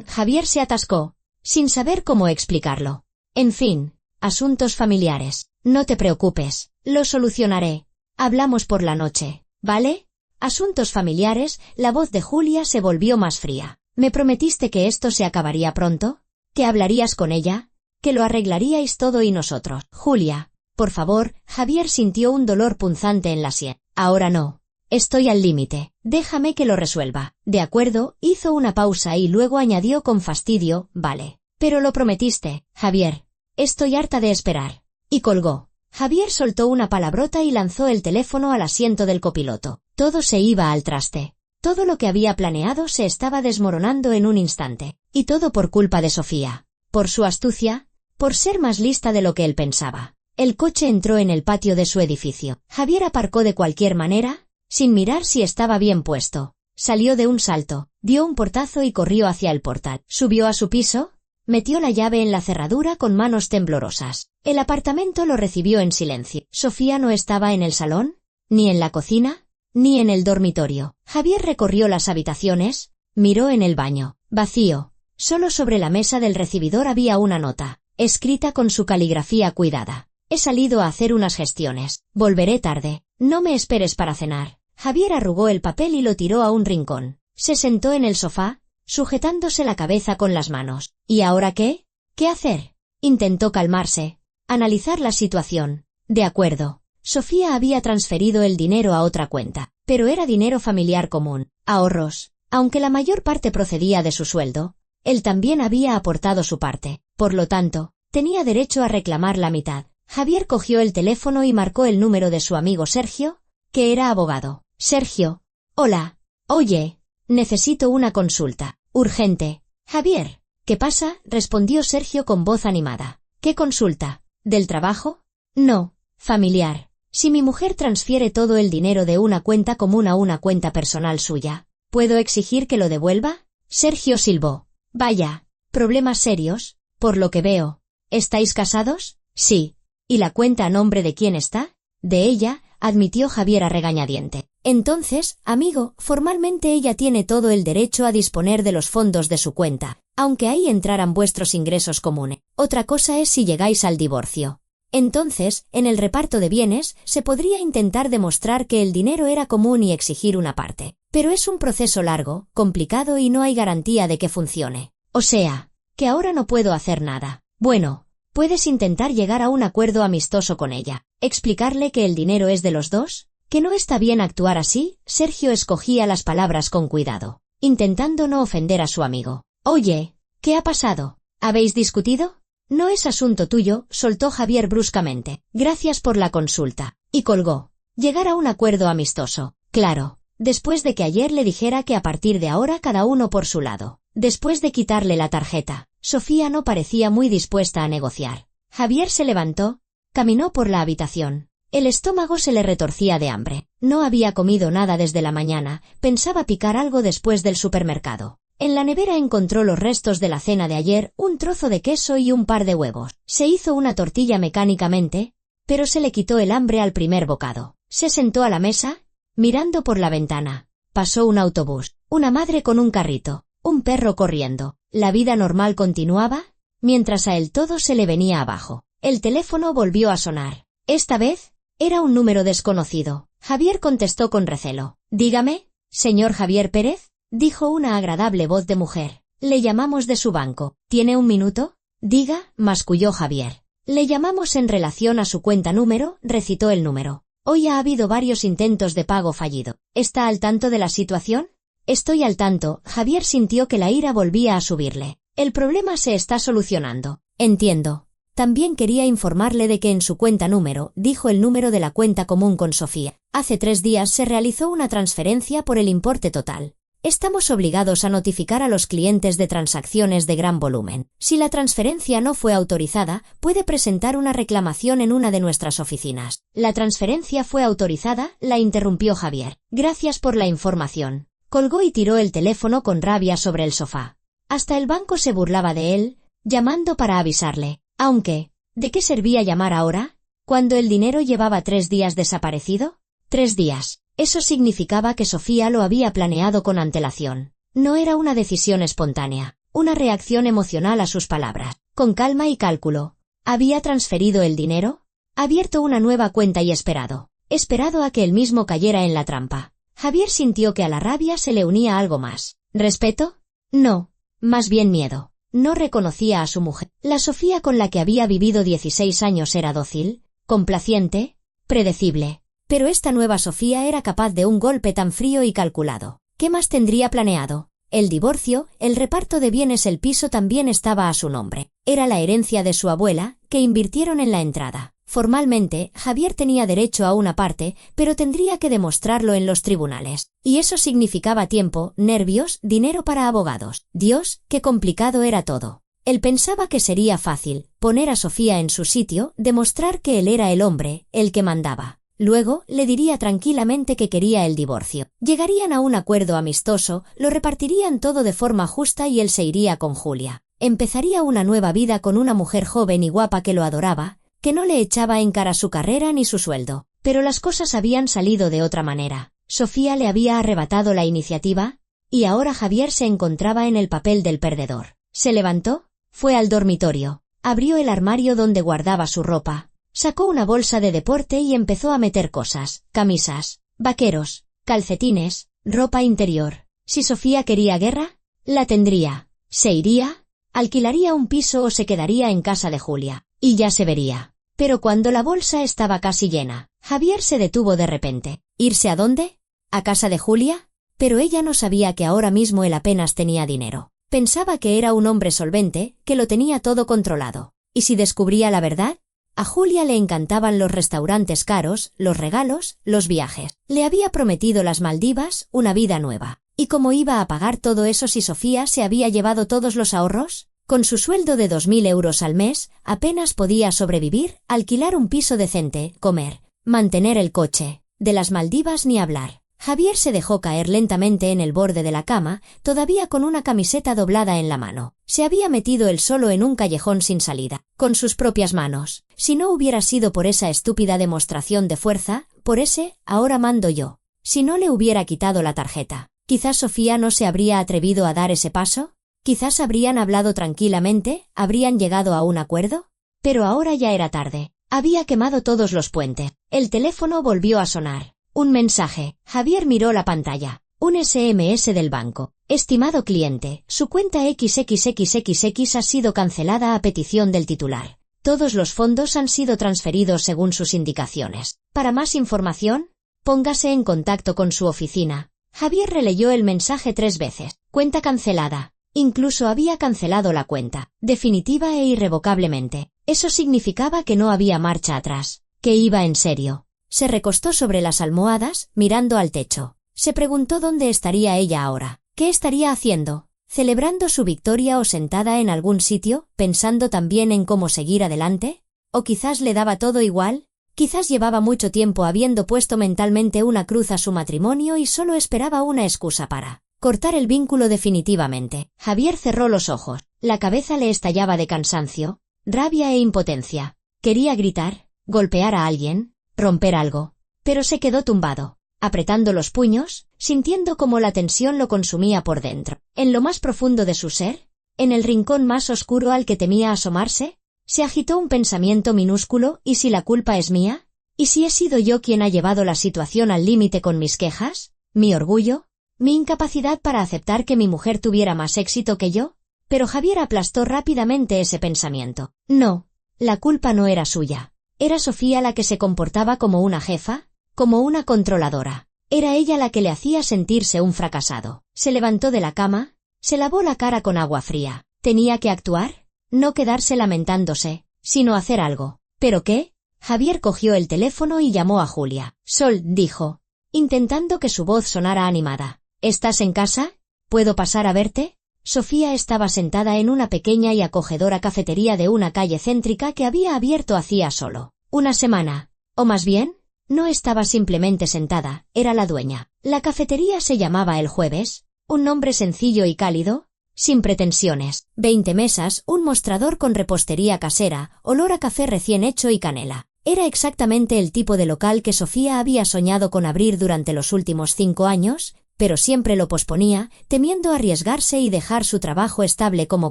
Javier se atascó, sin saber cómo explicarlo. En fin, asuntos familiares. No te preocupes, lo solucionaré. Hablamos por la noche, ¿vale? Asuntos familiares, la voz de Julia se volvió más fría. ¿Me prometiste que esto se acabaría pronto? ¿Que hablarías con ella? ¿Que lo arreglaríais todo y nosotros? Julia, por favor, Javier sintió un dolor punzante en la sien. Ahora no. Estoy al límite. Déjame que lo resuelva. De acuerdo, hizo una pausa y luego añadió con fastidio, vale. Pero lo prometiste, Javier. Estoy harta de esperar. Y colgó. Javier soltó una palabrota y lanzó el teléfono al asiento del copiloto. Todo se iba al traste. Todo lo que había planeado se estaba desmoronando en un instante. Y todo por culpa de Sofía. Por su astucia, por ser más lista de lo que él pensaba. El coche entró en el patio de su edificio. Javier aparcó de cualquier manera, sin mirar si estaba bien puesto. Salió de un salto, dio un portazo y corrió hacia el portal. Subió a su piso, metió la llave en la cerradura con manos temblorosas. El apartamento lo recibió en silencio. Sofía no estaba en el salón, ni en la cocina, ni en el dormitorio. Javier recorrió las habitaciones, miró en el baño. Vacío. Solo sobre la mesa del recibidor había una nota, escrita con su caligrafía cuidada. He salido a hacer unas gestiones. Volveré tarde. No me esperes para cenar. Javier arrugó el papel y lo tiró a un rincón. Se sentó en el sofá, sujetándose la cabeza con las manos. ¿Y ahora qué? ¿Qué hacer? Intentó calmarse, analizar la situación. De acuerdo. Sofía había transferido el dinero a otra cuenta, pero era dinero familiar común, ahorros. Aunque la mayor parte procedía de su sueldo, él también había aportado su parte. Por lo tanto, tenía derecho a reclamar la mitad. Javier cogió el teléfono y marcó el número de su amigo Sergio, que era abogado. Sergio. Hola. Oye, necesito una consulta. Urgente. Javier. ¿Qué pasa? Respondió Sergio con voz animada. ¿Qué consulta? ¿Del trabajo? No. Familiar. Si mi mujer transfiere todo el dinero de una cuenta común a una cuenta personal suya, ¿puedo exigir que lo devuelva? Sergio silbó. Vaya. Problemas serios, por lo que veo. ¿Estáis casados? Sí. ¿Y la cuenta a nombre de quién está? De ella, admitió Javier a regañadiente. Entonces, amigo, formalmente ella tiene todo el derecho a disponer de los fondos de su cuenta, aunque ahí entraran vuestros ingresos comunes. Otra cosa es si llegáis al divorcio. Entonces, en el reparto de bienes, se podría intentar demostrar que el dinero era común y exigir una parte. Pero es un proceso largo, complicado y no hay garantía de que funcione. O sea, que ahora no puedo hacer nada. Bueno. Puedes intentar llegar a un acuerdo amistoso con ella. ¿Explicarle que el dinero es de los dos? ¿Que no está bien actuar así? Sergio escogía las palabras con cuidado, intentando no ofender a su amigo. Oye, ¿qué ha pasado? ¿Habéis discutido? No es asunto tuyo, soltó Javier bruscamente. Gracias por la consulta. Y colgó. Llegar a un acuerdo amistoso. Claro. Después de que ayer le dijera que a partir de ahora cada uno por su lado. Después de quitarle la tarjeta, Sofía no parecía muy dispuesta a negociar. Javier se levantó, caminó por la habitación. El estómago se le retorcía de hambre. No había comido nada desde la mañana, pensaba picar algo después del supermercado. En la nevera encontró los restos de la cena de ayer, un trozo de queso y un par de huevos. Se hizo una tortilla mecánicamente, pero se le quitó el hambre al primer bocado. Se sentó a la mesa, mirando por la ventana. Pasó un autobús, una madre con un carrito, un perro corriendo. La vida normal continuaba, mientras a él todo se le venía abajo. El teléfono volvió a sonar. Esta vez, era un número desconocido. Javier contestó con recelo. Dígame, señor Javier Pérez, dijo una agradable voz de mujer. Le llamamos de su banco. ¿Tiene un minuto? Diga, masculló Javier. Le llamamos en relación a su cuenta número, recitó el número. Hoy ha habido varios intentos de pago fallido. ¿Está al tanto de la situación? Estoy al tanto. Javier sintió que la ira volvía a subirle. El problema se está solucionando. Entiendo. También quería informarle de que en su cuenta número, dijo el número de la cuenta común con Sofía. Hace 3 días se realizó una transferencia por el importe total. Estamos obligados a notificar a los clientes de transacciones de gran volumen. Si la transferencia no fue autorizada, puede presentar una reclamación en una de nuestras oficinas. La transferencia fue autorizada, la interrumpió Javier. Gracias por la información. Colgó y tiró el teléfono con rabia sobre el sofá. Hasta el banco se burlaba de él, llamando para avisarle. Aunque, ¿de qué servía llamar ahora? ¿Cuando el dinero llevaba 3 días desaparecido? 3 días. Eso significaba que Sofía lo había planeado con antelación. No era una decisión espontánea, una reacción emocional a sus palabras. Con calma y cálculo. ¿Había transferido el dinero? Abierto una nueva cuenta y esperado. Esperado a que él mismo cayera en la trampa. Javier sintió que a la rabia se le unía algo más. ¿Respeto? No. Más bien miedo. No reconocía a su mujer. La Sofía con la que había vivido 16 años era dócil, complaciente, predecible. Pero esta nueva Sofía era capaz de un golpe tan frío y calculado. ¿Qué más tendría planeado? El divorcio, el reparto de bienes, el piso también estaba a su nombre. Era la herencia de su abuela, que invirtieron en la entrada. Formalmente, Javier tenía derecho a una parte, pero tendría que demostrarlo en los tribunales. Y eso significaba tiempo, nervios, dinero para abogados. Dios, qué complicado era todo. Él pensaba que sería fácil poner a Sofía en su sitio, demostrar que él era el hombre, el que mandaba. Luego le diría tranquilamente que quería el divorcio. Llegarían a un acuerdo amistoso, lo repartirían todo de forma justa y él se iría con Julia. Empezaría una nueva vida con una mujer joven y guapa que lo adoraba, que no le echaba en cara su carrera ni su sueldo. Pero las cosas habían salido de otra manera. Sofía le había arrebatado la iniciativa, y ahora Javier se encontraba en el papel del perdedor. Se levantó, fue al dormitorio, abrió el armario donde guardaba su ropa, sacó una bolsa de deporte y empezó a meter cosas, camisas, vaqueros, calcetines, ropa interior. Si Sofía quería guerra, la tendría. Se iría, alquilaría un piso o se quedaría en casa de Julia, y ya se vería. Pero cuando la bolsa estaba casi llena, Javier se detuvo de repente. ¿Irse a dónde? ¿A casa de Julia? Pero ella no sabía que ahora mismo él apenas tenía dinero. Pensaba que era un hombre solvente, que lo tenía todo controlado. ¿Y si descubría la verdad? A Julia le encantaban los restaurantes caros, los regalos, los viajes. Le había prometido las Maldivas, una vida nueva. ¿Y cómo iba a pagar todo eso si Sofía se había llevado todos los ahorros? Con su sueldo de 2.000 euros al mes, apenas podía sobrevivir, alquilar un piso decente, comer, mantener el coche. De las Maldivas ni hablar. Javier se dejó caer lentamente en el borde de la cama, todavía con una camiseta doblada en la mano. Se había metido él solo en un callejón sin salida, con sus propias manos. Si no hubiera sido por esa estúpida demostración de fuerza, por ese, ahora mando yo. Si no le hubiera quitado la tarjeta, quizás Sofía no se habría atrevido a dar ese paso. Quizás habrían hablado tranquilamente, habrían llegado a un acuerdo. Pero ahora ya era tarde. Había quemado todos los puentes. El teléfono volvió a sonar. Un mensaje. Javier miró la pantalla. Un SMS del banco. Estimado cliente, su cuenta XXXXX ha sido cancelada a petición del titular. Todos los fondos han sido transferidos según sus indicaciones. Para más información, póngase en contacto con su oficina. Javier releyó el mensaje 3 veces. Cuenta cancelada. Incluso había cancelado la cuenta, definitiva e irrevocablemente. Eso significaba que no había marcha atrás, que iba en serio. Se recostó sobre las almohadas, mirando al techo. Se preguntó dónde estaría ella ahora. ¿Qué estaría haciendo? ¿Celebrando su victoria o sentada en algún sitio, pensando también en cómo seguir adelante? ¿O quizás le daba todo igual? Quizás llevaba mucho tiempo habiendo puesto mentalmente una cruz a su matrimonio y solo esperaba una excusa para cortar el vínculo definitivamente. Javier cerró los ojos. La cabeza le estallaba de cansancio, rabia e impotencia. Quería gritar, golpear a alguien, romper algo. Pero se quedó tumbado, apretando los puños, sintiendo cómo la tensión lo consumía por dentro. En lo más profundo de su ser, en el rincón más oscuro al que temía asomarse, se agitó un pensamiento minúsculo. ¿Y si la culpa es mía? ¿Y si he sido yo quien ha llevado la situación al límite con mis quejas, mi orgullo, mi incapacidad para aceptar que mi mujer tuviera más éxito que yo? Pero Javier aplastó rápidamente ese pensamiento. No, la culpa no era suya. Era Sofía la que se comportaba como una jefa, como una controladora. Era ella la que le hacía sentirse un fracasado. Se levantó de la cama, se lavó la cara con agua fría. Tenía que actuar, no quedarse lamentándose, sino hacer algo. ¿Pero qué? Javier cogió el teléfono y llamó a Julia. Sol, dijo, intentando que su voz sonara animada. ¿Estás en casa? ¿Puedo pasar a verte? Sofía estaba sentada en una pequeña y acogedora cafetería de una calle céntrica que había abierto hacía solo una semana. O más bien, no estaba simplemente sentada, era la dueña. La cafetería se llamaba El Jueves, un nombre sencillo y cálido, sin pretensiones. 20 mesas, un mostrador con repostería casera, olor a café recién hecho y canela. Era exactamente el tipo de local que Sofía había soñado con abrir durante los últimos 5 años, pero siempre lo posponía, temiendo arriesgarse y dejar su trabajo estable como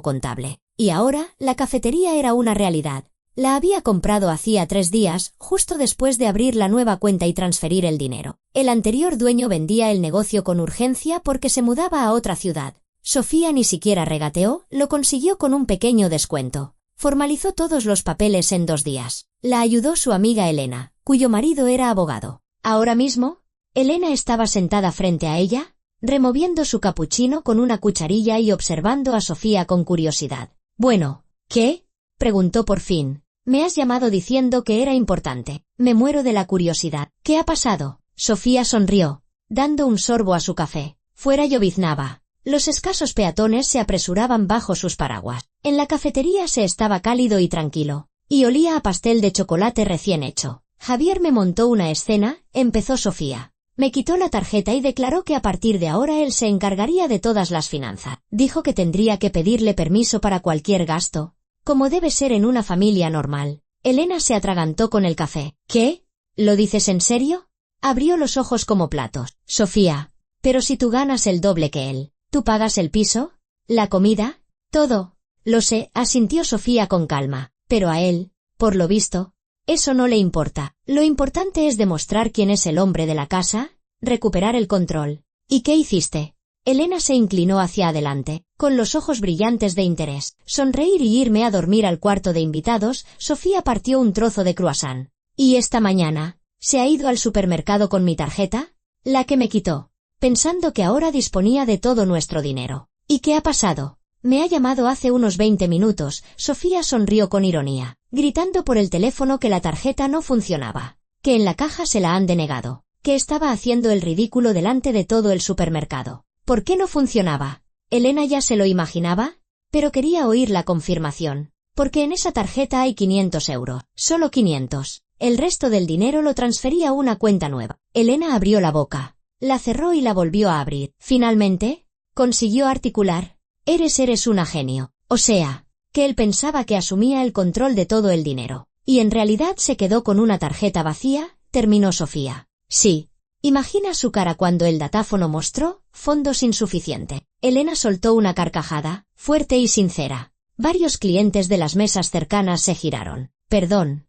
contable. Y ahora, la cafetería era una realidad. La había comprado hacía 3 días, justo después de abrir la nueva cuenta y transferir el dinero. El anterior dueño vendía el negocio con urgencia porque se mudaba a otra ciudad. Sofía ni siquiera regateó, lo consiguió con un pequeño descuento. Formalizó todos los papeles en 2 días. La ayudó su amiga Elena, cuyo marido era abogado. Ahora mismo, Elena estaba sentada frente a ella, removiendo su capuchino con una cucharilla y observando a Sofía con curiosidad. Bueno, ¿qué? Preguntó por fin. Me has llamado diciendo que era importante. Me muero de la curiosidad. ¿Qué ha pasado? Sofía sonrió, dando un sorbo a su café. Fuera lloviznaba. Los escasos peatones se apresuraban bajo sus paraguas. En la cafetería se estaba cálido y tranquilo, y olía a pastel de chocolate recién hecho. Javier me montó una escena, empezó Sofía. Me quitó la tarjeta y declaró que a partir de ahora él se encargaría de todas las finanzas. Dijo que tendría que pedirle permiso para cualquier gasto, como debe ser en una familia normal. Elena se atragantó con el café. ¿Qué? ¿Lo dices en serio? Abrió los ojos como platos. Sofía, pero si tú ganas el doble que él, ¿tú pagas el piso? ¿La comida? Todo. Lo sé, asintió Sofía con calma, pero a él, por lo visto, eso no le importa. Lo importante es demostrar quién es el hombre de la casa, recuperar el control. ¿Y qué hiciste? Elena se inclinó hacia adelante, con los ojos brillantes de interés. Sonreír y irme a dormir al cuarto de invitados. Sofía partió un trozo de croissant. ¿Y esta mañana? ¿Se ha ido al supermercado con mi tarjeta? La que me quitó, pensando que ahora disponía de todo nuestro dinero. ¿Y qué ha pasado? Me ha llamado hace unos 20 minutos. Sofía sonrió con ironía, gritando por el teléfono que la tarjeta no funcionaba, que en la caja se la han denegado, que estaba haciendo el ridículo delante de todo el supermercado. ¿Por qué no funcionaba? Elena ya se lo imaginaba, pero quería oír la confirmación, porque en esa tarjeta hay 500 euros, solo 500. El resto del dinero lo transfería a una cuenta nueva. Elena abrió la boca, la cerró y la volvió a abrir. Finalmente, consiguió articular. Eres una genio. O sea, que él pensaba que asumía el control de todo el dinero, y en realidad se quedó con una tarjeta vacía, terminó Sofía. Sí. Imagina su cara cuando el datáfono mostró fondos insuficiente. Elena soltó una carcajada, fuerte y sincera. Varios clientes de las mesas cercanas se giraron. Perdón.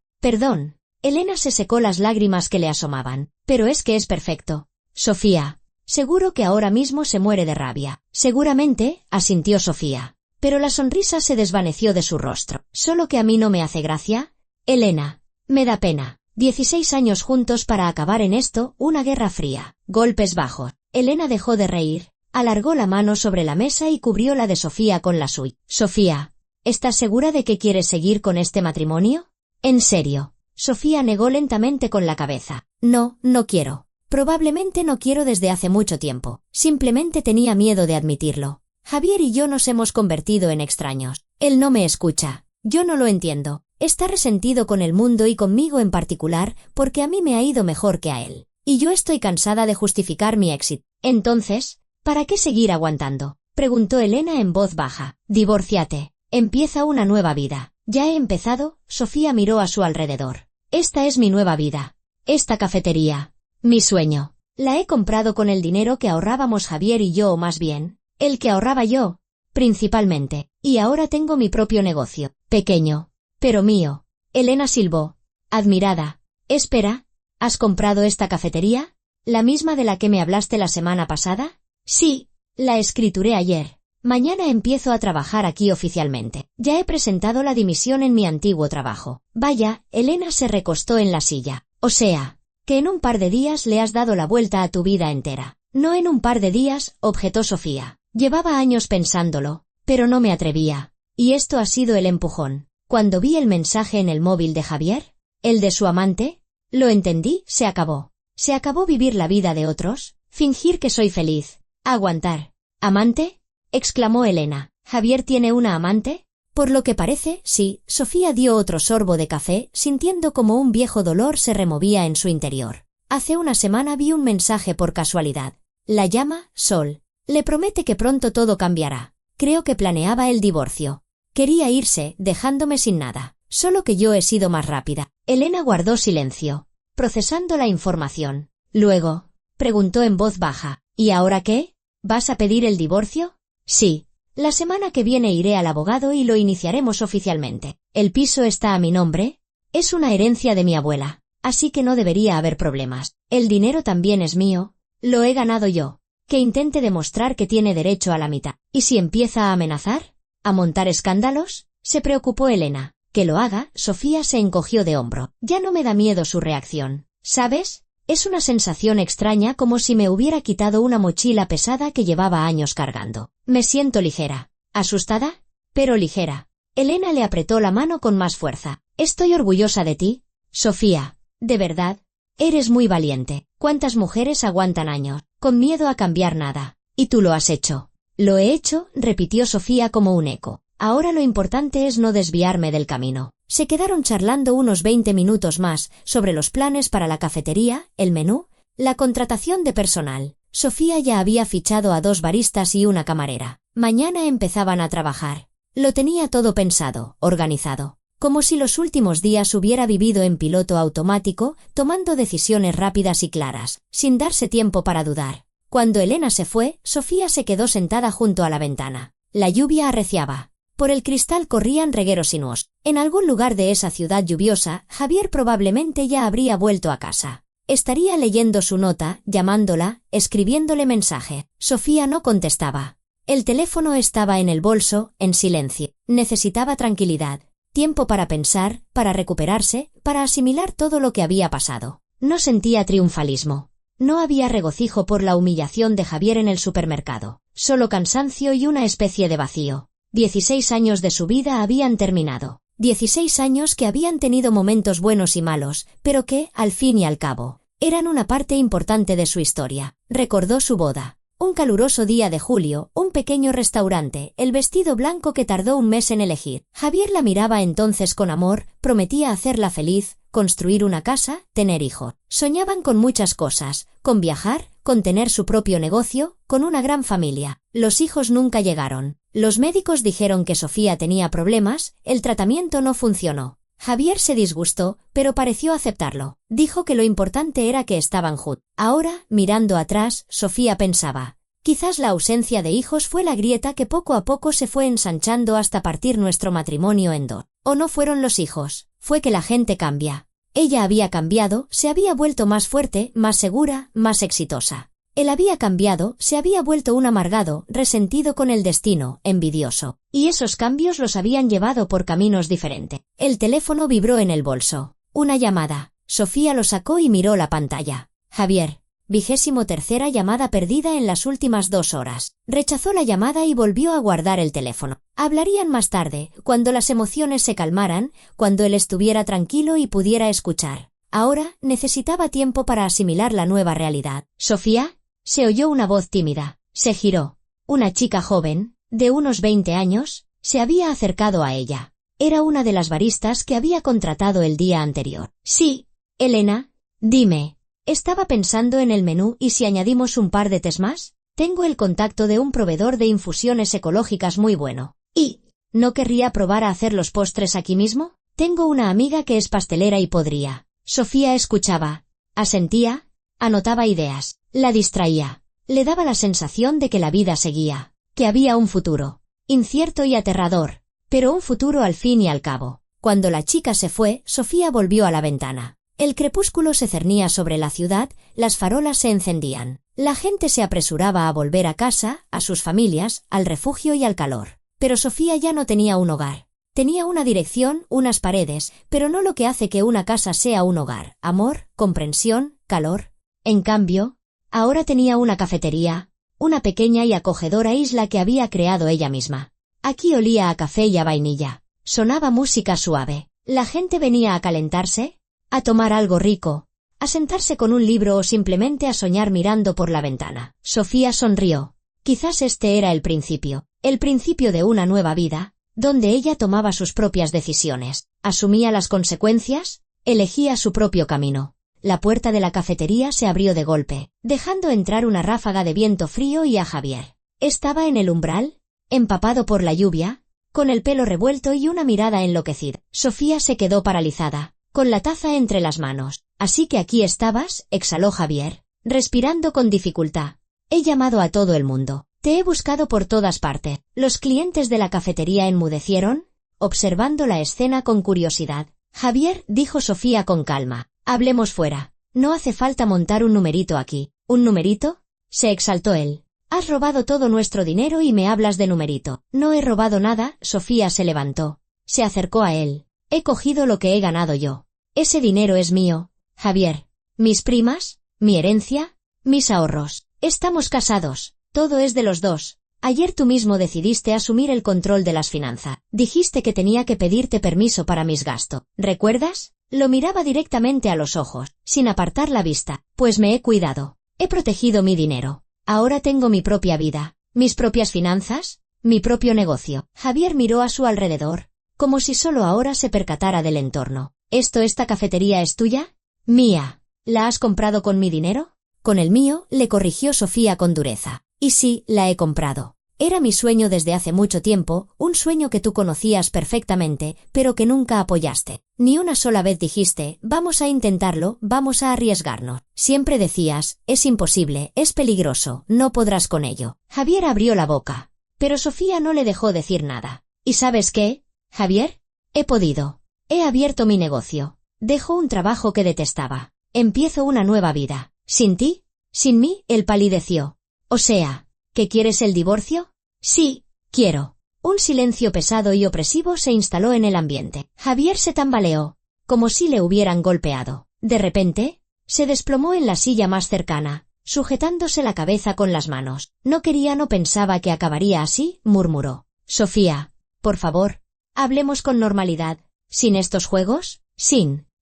Elena se secó las lágrimas que le asomaban. Pero es que es perfecto. Sofía. Seguro que ahora mismo se muere de rabia. Seguramente, asintió Sofía. Pero la sonrisa se desvaneció de su rostro. ¿Solo que a mí no me hace gracia? Elena. Me da pena. 16 años juntos para acabar en esto, una guerra fría. Golpes bajos. Elena dejó de reír, alargó la mano sobre la mesa y cubrió la de Sofía con la suya. Sofía, ¿estás segura de que quieres seguir con este matrimonio? ¿En serio? Sofía negó lentamente con la cabeza. No quiero. Probablemente no quiero desde hace mucho tiempo. Simplemente tenía miedo de admitirlo. Javier y yo nos hemos convertido en extraños. Él no me escucha. Yo no lo entiendo. Está resentido con el mundo y conmigo en particular porque a mí me ha ido mejor que a él. Y yo estoy cansada de justificar mi éxito. Entonces, ¿para qué seguir aguantando? Preguntó Elena en voz baja. Divórciate. Empieza una nueva vida. ¿Ya he empezado? Sofía miró a su alrededor. Esta es mi nueva vida. Esta cafetería. Mi sueño. La he comprado con el dinero que ahorrábamos Javier y yo, o más bien, el que ahorraba yo, principalmente. Y ahora tengo mi propio negocio. Pequeño. Pero mío. Elena silbó, admirada. Espera, ¿has comprado esta cafetería? ¿La misma de la que me hablaste la semana pasada? Sí, la escrituré ayer. Mañana empiezo a trabajar aquí oficialmente. Ya he presentado la dimisión en mi antiguo trabajo. Vaya, Elena se recostó en la silla. O sea, que en un par de días le has dado la vuelta a tu vida entera. No en un par de días, objetó Sofía. Llevaba años pensándolo, pero no me atrevía. Y esto ha sido el empujón. Cuando vi el mensaje en el móvil de Javier, el de su amante, lo entendí, se acabó. Se acabó vivir la vida de otros, fingir que soy feliz, aguantar. ¿Amante? Exclamó Elena. ¿Javier tiene una amante? Por lo que parece, sí. Sofía dio otro sorbo de café, sintiendo como un viejo dolor se removía en su interior. Hace una semana vi un mensaje por casualidad. La llama Sol. Le promete que pronto todo cambiará. Creo que planeaba el divorcio. Quería irse, dejándome sin nada. Solo que yo he sido más rápida. Elena guardó silencio, procesando la información. Luego, preguntó en voz baja. ¿Y ahora qué? ¿Vas a pedir el divorcio? Sí. La semana que viene iré al abogado y lo iniciaremos oficialmente. ¿El piso está a mi nombre? Es una herencia de mi abuela, así que no debería haber problemas. El dinero también es mío. Lo he ganado yo. Que intente demostrar que tiene derecho a la mitad. ¿Y si empieza a amenazar? ¿A montar escándalos? Se preocupó Elena. Que lo haga. Sofía se encogió de hombro. Ya no me da miedo su reacción. ¿Sabes? Es una sensación extraña, como si me hubiera quitado una mochila pesada que llevaba años cargando. Me siento ligera. ¿Asustada? Pero ligera. Elena le apretó la mano con más fuerza. Estoy orgullosa de ti, Sofía. De verdad. Eres muy valiente. ¿Cuántas mujeres aguantan años, con miedo a cambiar nada? Y tú lo has hecho. Lo he hecho, repitió Sofía como un eco. Ahora lo importante es no desviarme del camino. Se quedaron charlando unos 20 minutos más sobre los planes para la cafetería, el menú, la contratación de personal. Sofía ya había fichado a 2 baristas y una camarera. Mañana empezaban a trabajar. Lo tenía todo pensado, organizado. Como si los últimos días hubiera vivido en piloto automático, tomando decisiones rápidas y claras, sin darse tiempo para dudar. Cuando Elena se fue, Sofía se quedó sentada junto a la ventana. La lluvia arreciaba. Por el cristal corrían regueros sinuosos. En algún lugar de esa ciudad lluviosa, Javier probablemente ya habría vuelto a casa. Estaría leyendo su nota, llamándola, escribiéndole mensaje. Sofía no contestaba. El teléfono estaba en el bolso, en silencio. Necesitaba tranquilidad. Tiempo para pensar, para recuperarse, para asimilar todo lo que había pasado. No sentía triunfalismo. No había regocijo por la humillación de Javier en el supermercado. Solo cansancio y una especie de vacío. 16 años de su vida habían terminado. 16 años que habían tenido momentos buenos y malos, pero que, al fin y al cabo, eran una parte importante de su historia. Recordó su boda. Un caluroso día de julio, un pequeño restaurante, el vestido blanco que tardó un mes en elegir. Javier la miraba entonces con amor, prometía hacerla feliz, construir una casa, tener hijos. Soñaban con muchas cosas, con viajar, con tener su propio negocio, con una gran familia. Los hijos nunca llegaron. Los médicos dijeron que Sofía tenía problemas, el tratamiento no funcionó. Javier se disgustó, pero pareció aceptarlo. Dijo que lo importante era que estaban juntos. Ahora, mirando atrás, Sofía pensaba, quizás la ausencia de hijos fue la grieta que poco a poco se fue ensanchando hasta partir nuestro matrimonio en dos. O no fueron los hijos, fue que la gente cambia. Ella había cambiado, se había vuelto más fuerte, más segura, más exitosa. Él había cambiado, se había vuelto un amargado, resentido con el destino, envidioso. Y esos cambios los habían llevado por caminos diferentes. El teléfono vibró en el bolso. Una llamada. Sofía lo sacó y miró la pantalla. Javier. 23ª llamada perdida en las últimas 2 horas. Rechazó la llamada y volvió a guardar el teléfono. Hablarían más tarde, cuando las emociones se calmaran, cuando él estuviera tranquilo y pudiera escuchar. Ahora necesitaba tiempo para asimilar la nueva realidad. ¿Sofía? Se oyó una voz tímida. Se giró. Una chica joven, de unos 20 años, se había acercado a ella. Era una de las baristas que había contratado el día anterior. Sí, Elena, dime. Estaba pensando en el menú y si añadimos un par de tés más. Tengo el contacto de un proveedor de infusiones ecológicas muy bueno. ¿Y no querría probar a hacer los postres aquí mismo? Tengo una amiga que es pastelera y podría. Sofía escuchaba, asentía, anotaba ideas, la distraía. Le daba la sensación de que la vida seguía, que había un futuro, incierto y aterrador, pero un futuro al fin y al cabo. Cuando la chica se fue, Sofía volvió a la ventana. El crepúsculo se cernía sobre la ciudad, las farolas se encendían. La gente se apresuraba a volver a casa, a sus familias, al refugio y al calor. Pero Sofía ya no tenía un hogar. Tenía una dirección, unas paredes, pero no lo que hace que una casa sea un hogar: amor, comprensión, calor. En cambio, ahora tenía una cafetería, una pequeña y acogedora isla que había creado ella misma. Aquí olía a café y a vainilla. Sonaba música suave. La gente venía a calentarse, a tomar algo rico, a sentarse con un libro o simplemente a soñar mirando por la ventana. Sofía sonrió. Quizás este era el principio de una nueva vida, donde ella tomaba sus propias decisiones, asumía las consecuencias, elegía su propio camino. La puerta de la cafetería se abrió de golpe, dejando entrar una ráfaga de viento frío y a Javier. Estaba en el umbral, empapado por la lluvia, con el pelo revuelto y una mirada enloquecida. Sofía se quedó paralizada, con la taza entre las manos. Así que aquí estabas, exhaló Javier, respirando con dificultad. He llamado a todo el mundo. Te he buscado por todas partes. Los clientes de la cafetería enmudecieron, observando la escena con curiosidad. Javier, dijo Sofía con calma, hablemos fuera. No hace falta montar un numerito aquí. ¿Un numerito? Se exaltó él. Has robado todo nuestro dinero y me hablas de numerito. No he robado nada. Sofía se levantó. Se acercó a él. He cogido lo que he ganado yo. Ese dinero es mío, Javier. Mis primas, mi herencia, mis ahorros. Estamos casados. Todo es de los dos. Ayer tú mismo decidiste asumir el control de las finanzas. Dijiste que tenía que pedirte permiso para mis gastos. ¿Recuerdas? Lo miraba directamente a los ojos, sin apartar la vista. Pues me he cuidado. He protegido mi dinero. Ahora tengo mi propia vida, mis propias finanzas, Mi propio negocio. Javier miró a su alrededor, como si solo ahora se percatara del entorno. ¿Esta cafetería es tuya? Mía. ¿La has comprado con mi dinero? Con el mío, le corrigió Sofía con dureza. Y sí, la he comprado. Era mi sueño desde hace mucho tiempo, un sueño que tú conocías perfectamente, pero que nunca apoyaste. Ni una sola vez dijiste, vamos a intentarlo, vamos a arriesgarnos. Siempre decías, es imposible, es peligroso, no podrás con ello. Javier abrió la boca, pero Sofía no le dejó decir nada. ¿Y sabes qué, Javier? He podido. He abierto mi negocio. Dejo un trabajo que detestaba. Empiezo una nueva vida. ¿Sin ti? ¿Sin mí? Él palideció. O sea, ¿que quieres el divorcio? Sí, quiero. Un silencio pesado y opresivo se instaló en el ambiente. Javier se tambaleó, como si le hubieran golpeado. De repente, se desplomó en la silla más cercana, sujetándose la cabeza con las manos. No pensaba que acabaría así, murmuró. Sofía, por favor, hablemos con normalidad. ¿Sin estos juegos?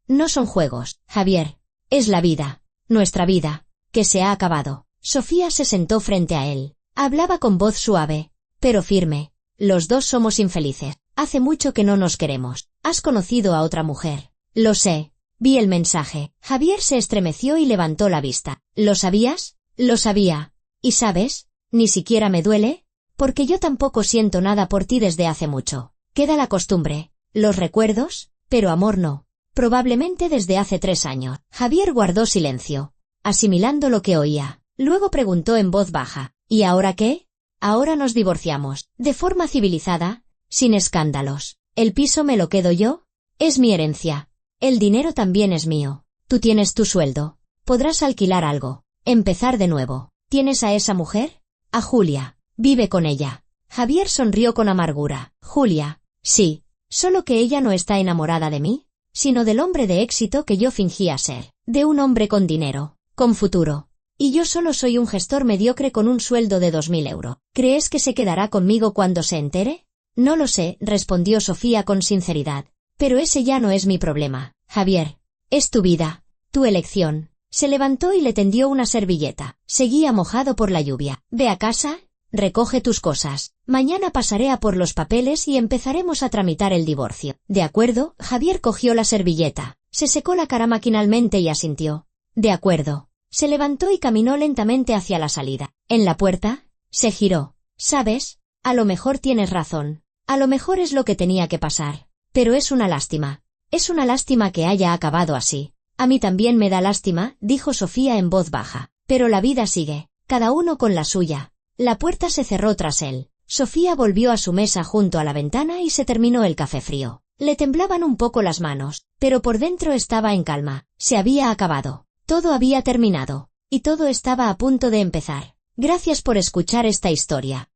No son juegos, Javier. Es la vida, nuestra vida, que se ha acabado. Sofía se sentó frente a él. Hablaba con voz suave, pero firme. Los dos somos infelices. Hace mucho que no nos queremos. Has conocido a otra mujer. Lo sé. Vi el mensaje. Javier se estremeció y levantó la vista. ¿Lo sabías? Lo sabía. ¿Y sabes? Ni siquiera me duele, porque yo tampoco siento nada por ti desde hace mucho. Queda la costumbre, los recuerdos, pero amor no. Probablemente desde hace 3 años. Javier guardó silencio, asimilando lo que oía. Luego preguntó en voz baja, ¿y ahora qué? Ahora nos divorciamos, de forma civilizada, sin escándalos. ¿El piso me lo quedo yo? Es mi herencia. El dinero también es mío. Tú tienes tu sueldo. Podrás alquilar algo. Empezar de nuevo. ¿Tienes a esa mujer? A Julia. Vive con ella. Javier sonrió con amargura. Julia. Sí. Solo que ella no está enamorada de mí, sino del hombre de éxito que yo fingía ser. De un hombre con dinero, con futuro. Y yo solo soy un gestor mediocre con un sueldo de 2.000 euros. ¿Crees que se quedará conmigo cuando se entere? No lo sé, respondió Sofía con sinceridad. Pero ese ya no es mi problema, Javier. Es tu vida, tu elección. Se levantó y le tendió una servilleta. Seguía mojado por la lluvia. Ve a casa, recoge tus cosas. Mañana pasaré a por los papeles y empezaremos a tramitar el divorcio. De acuerdo, Javier cogió la servilleta. Se secó la cara maquinalmente y asintió. De acuerdo. Se levantó y caminó lentamente hacia la salida. En la puerta, se giró. ¿Sabes? A lo mejor tienes razón. A lo mejor es lo que tenía que pasar. Pero es una lástima. Es una lástima que haya acabado así. A mí también me da lástima, dijo Sofía en voz baja. Pero la vida sigue, cada uno con la suya. La puerta se cerró tras él. Sofía volvió a su mesa junto a la ventana y se terminó el café frío. Le temblaban un poco las manos, pero por dentro estaba en calma. Se había acabado. Todo había terminado. Y todo estaba a punto de empezar. Gracias por escuchar esta historia.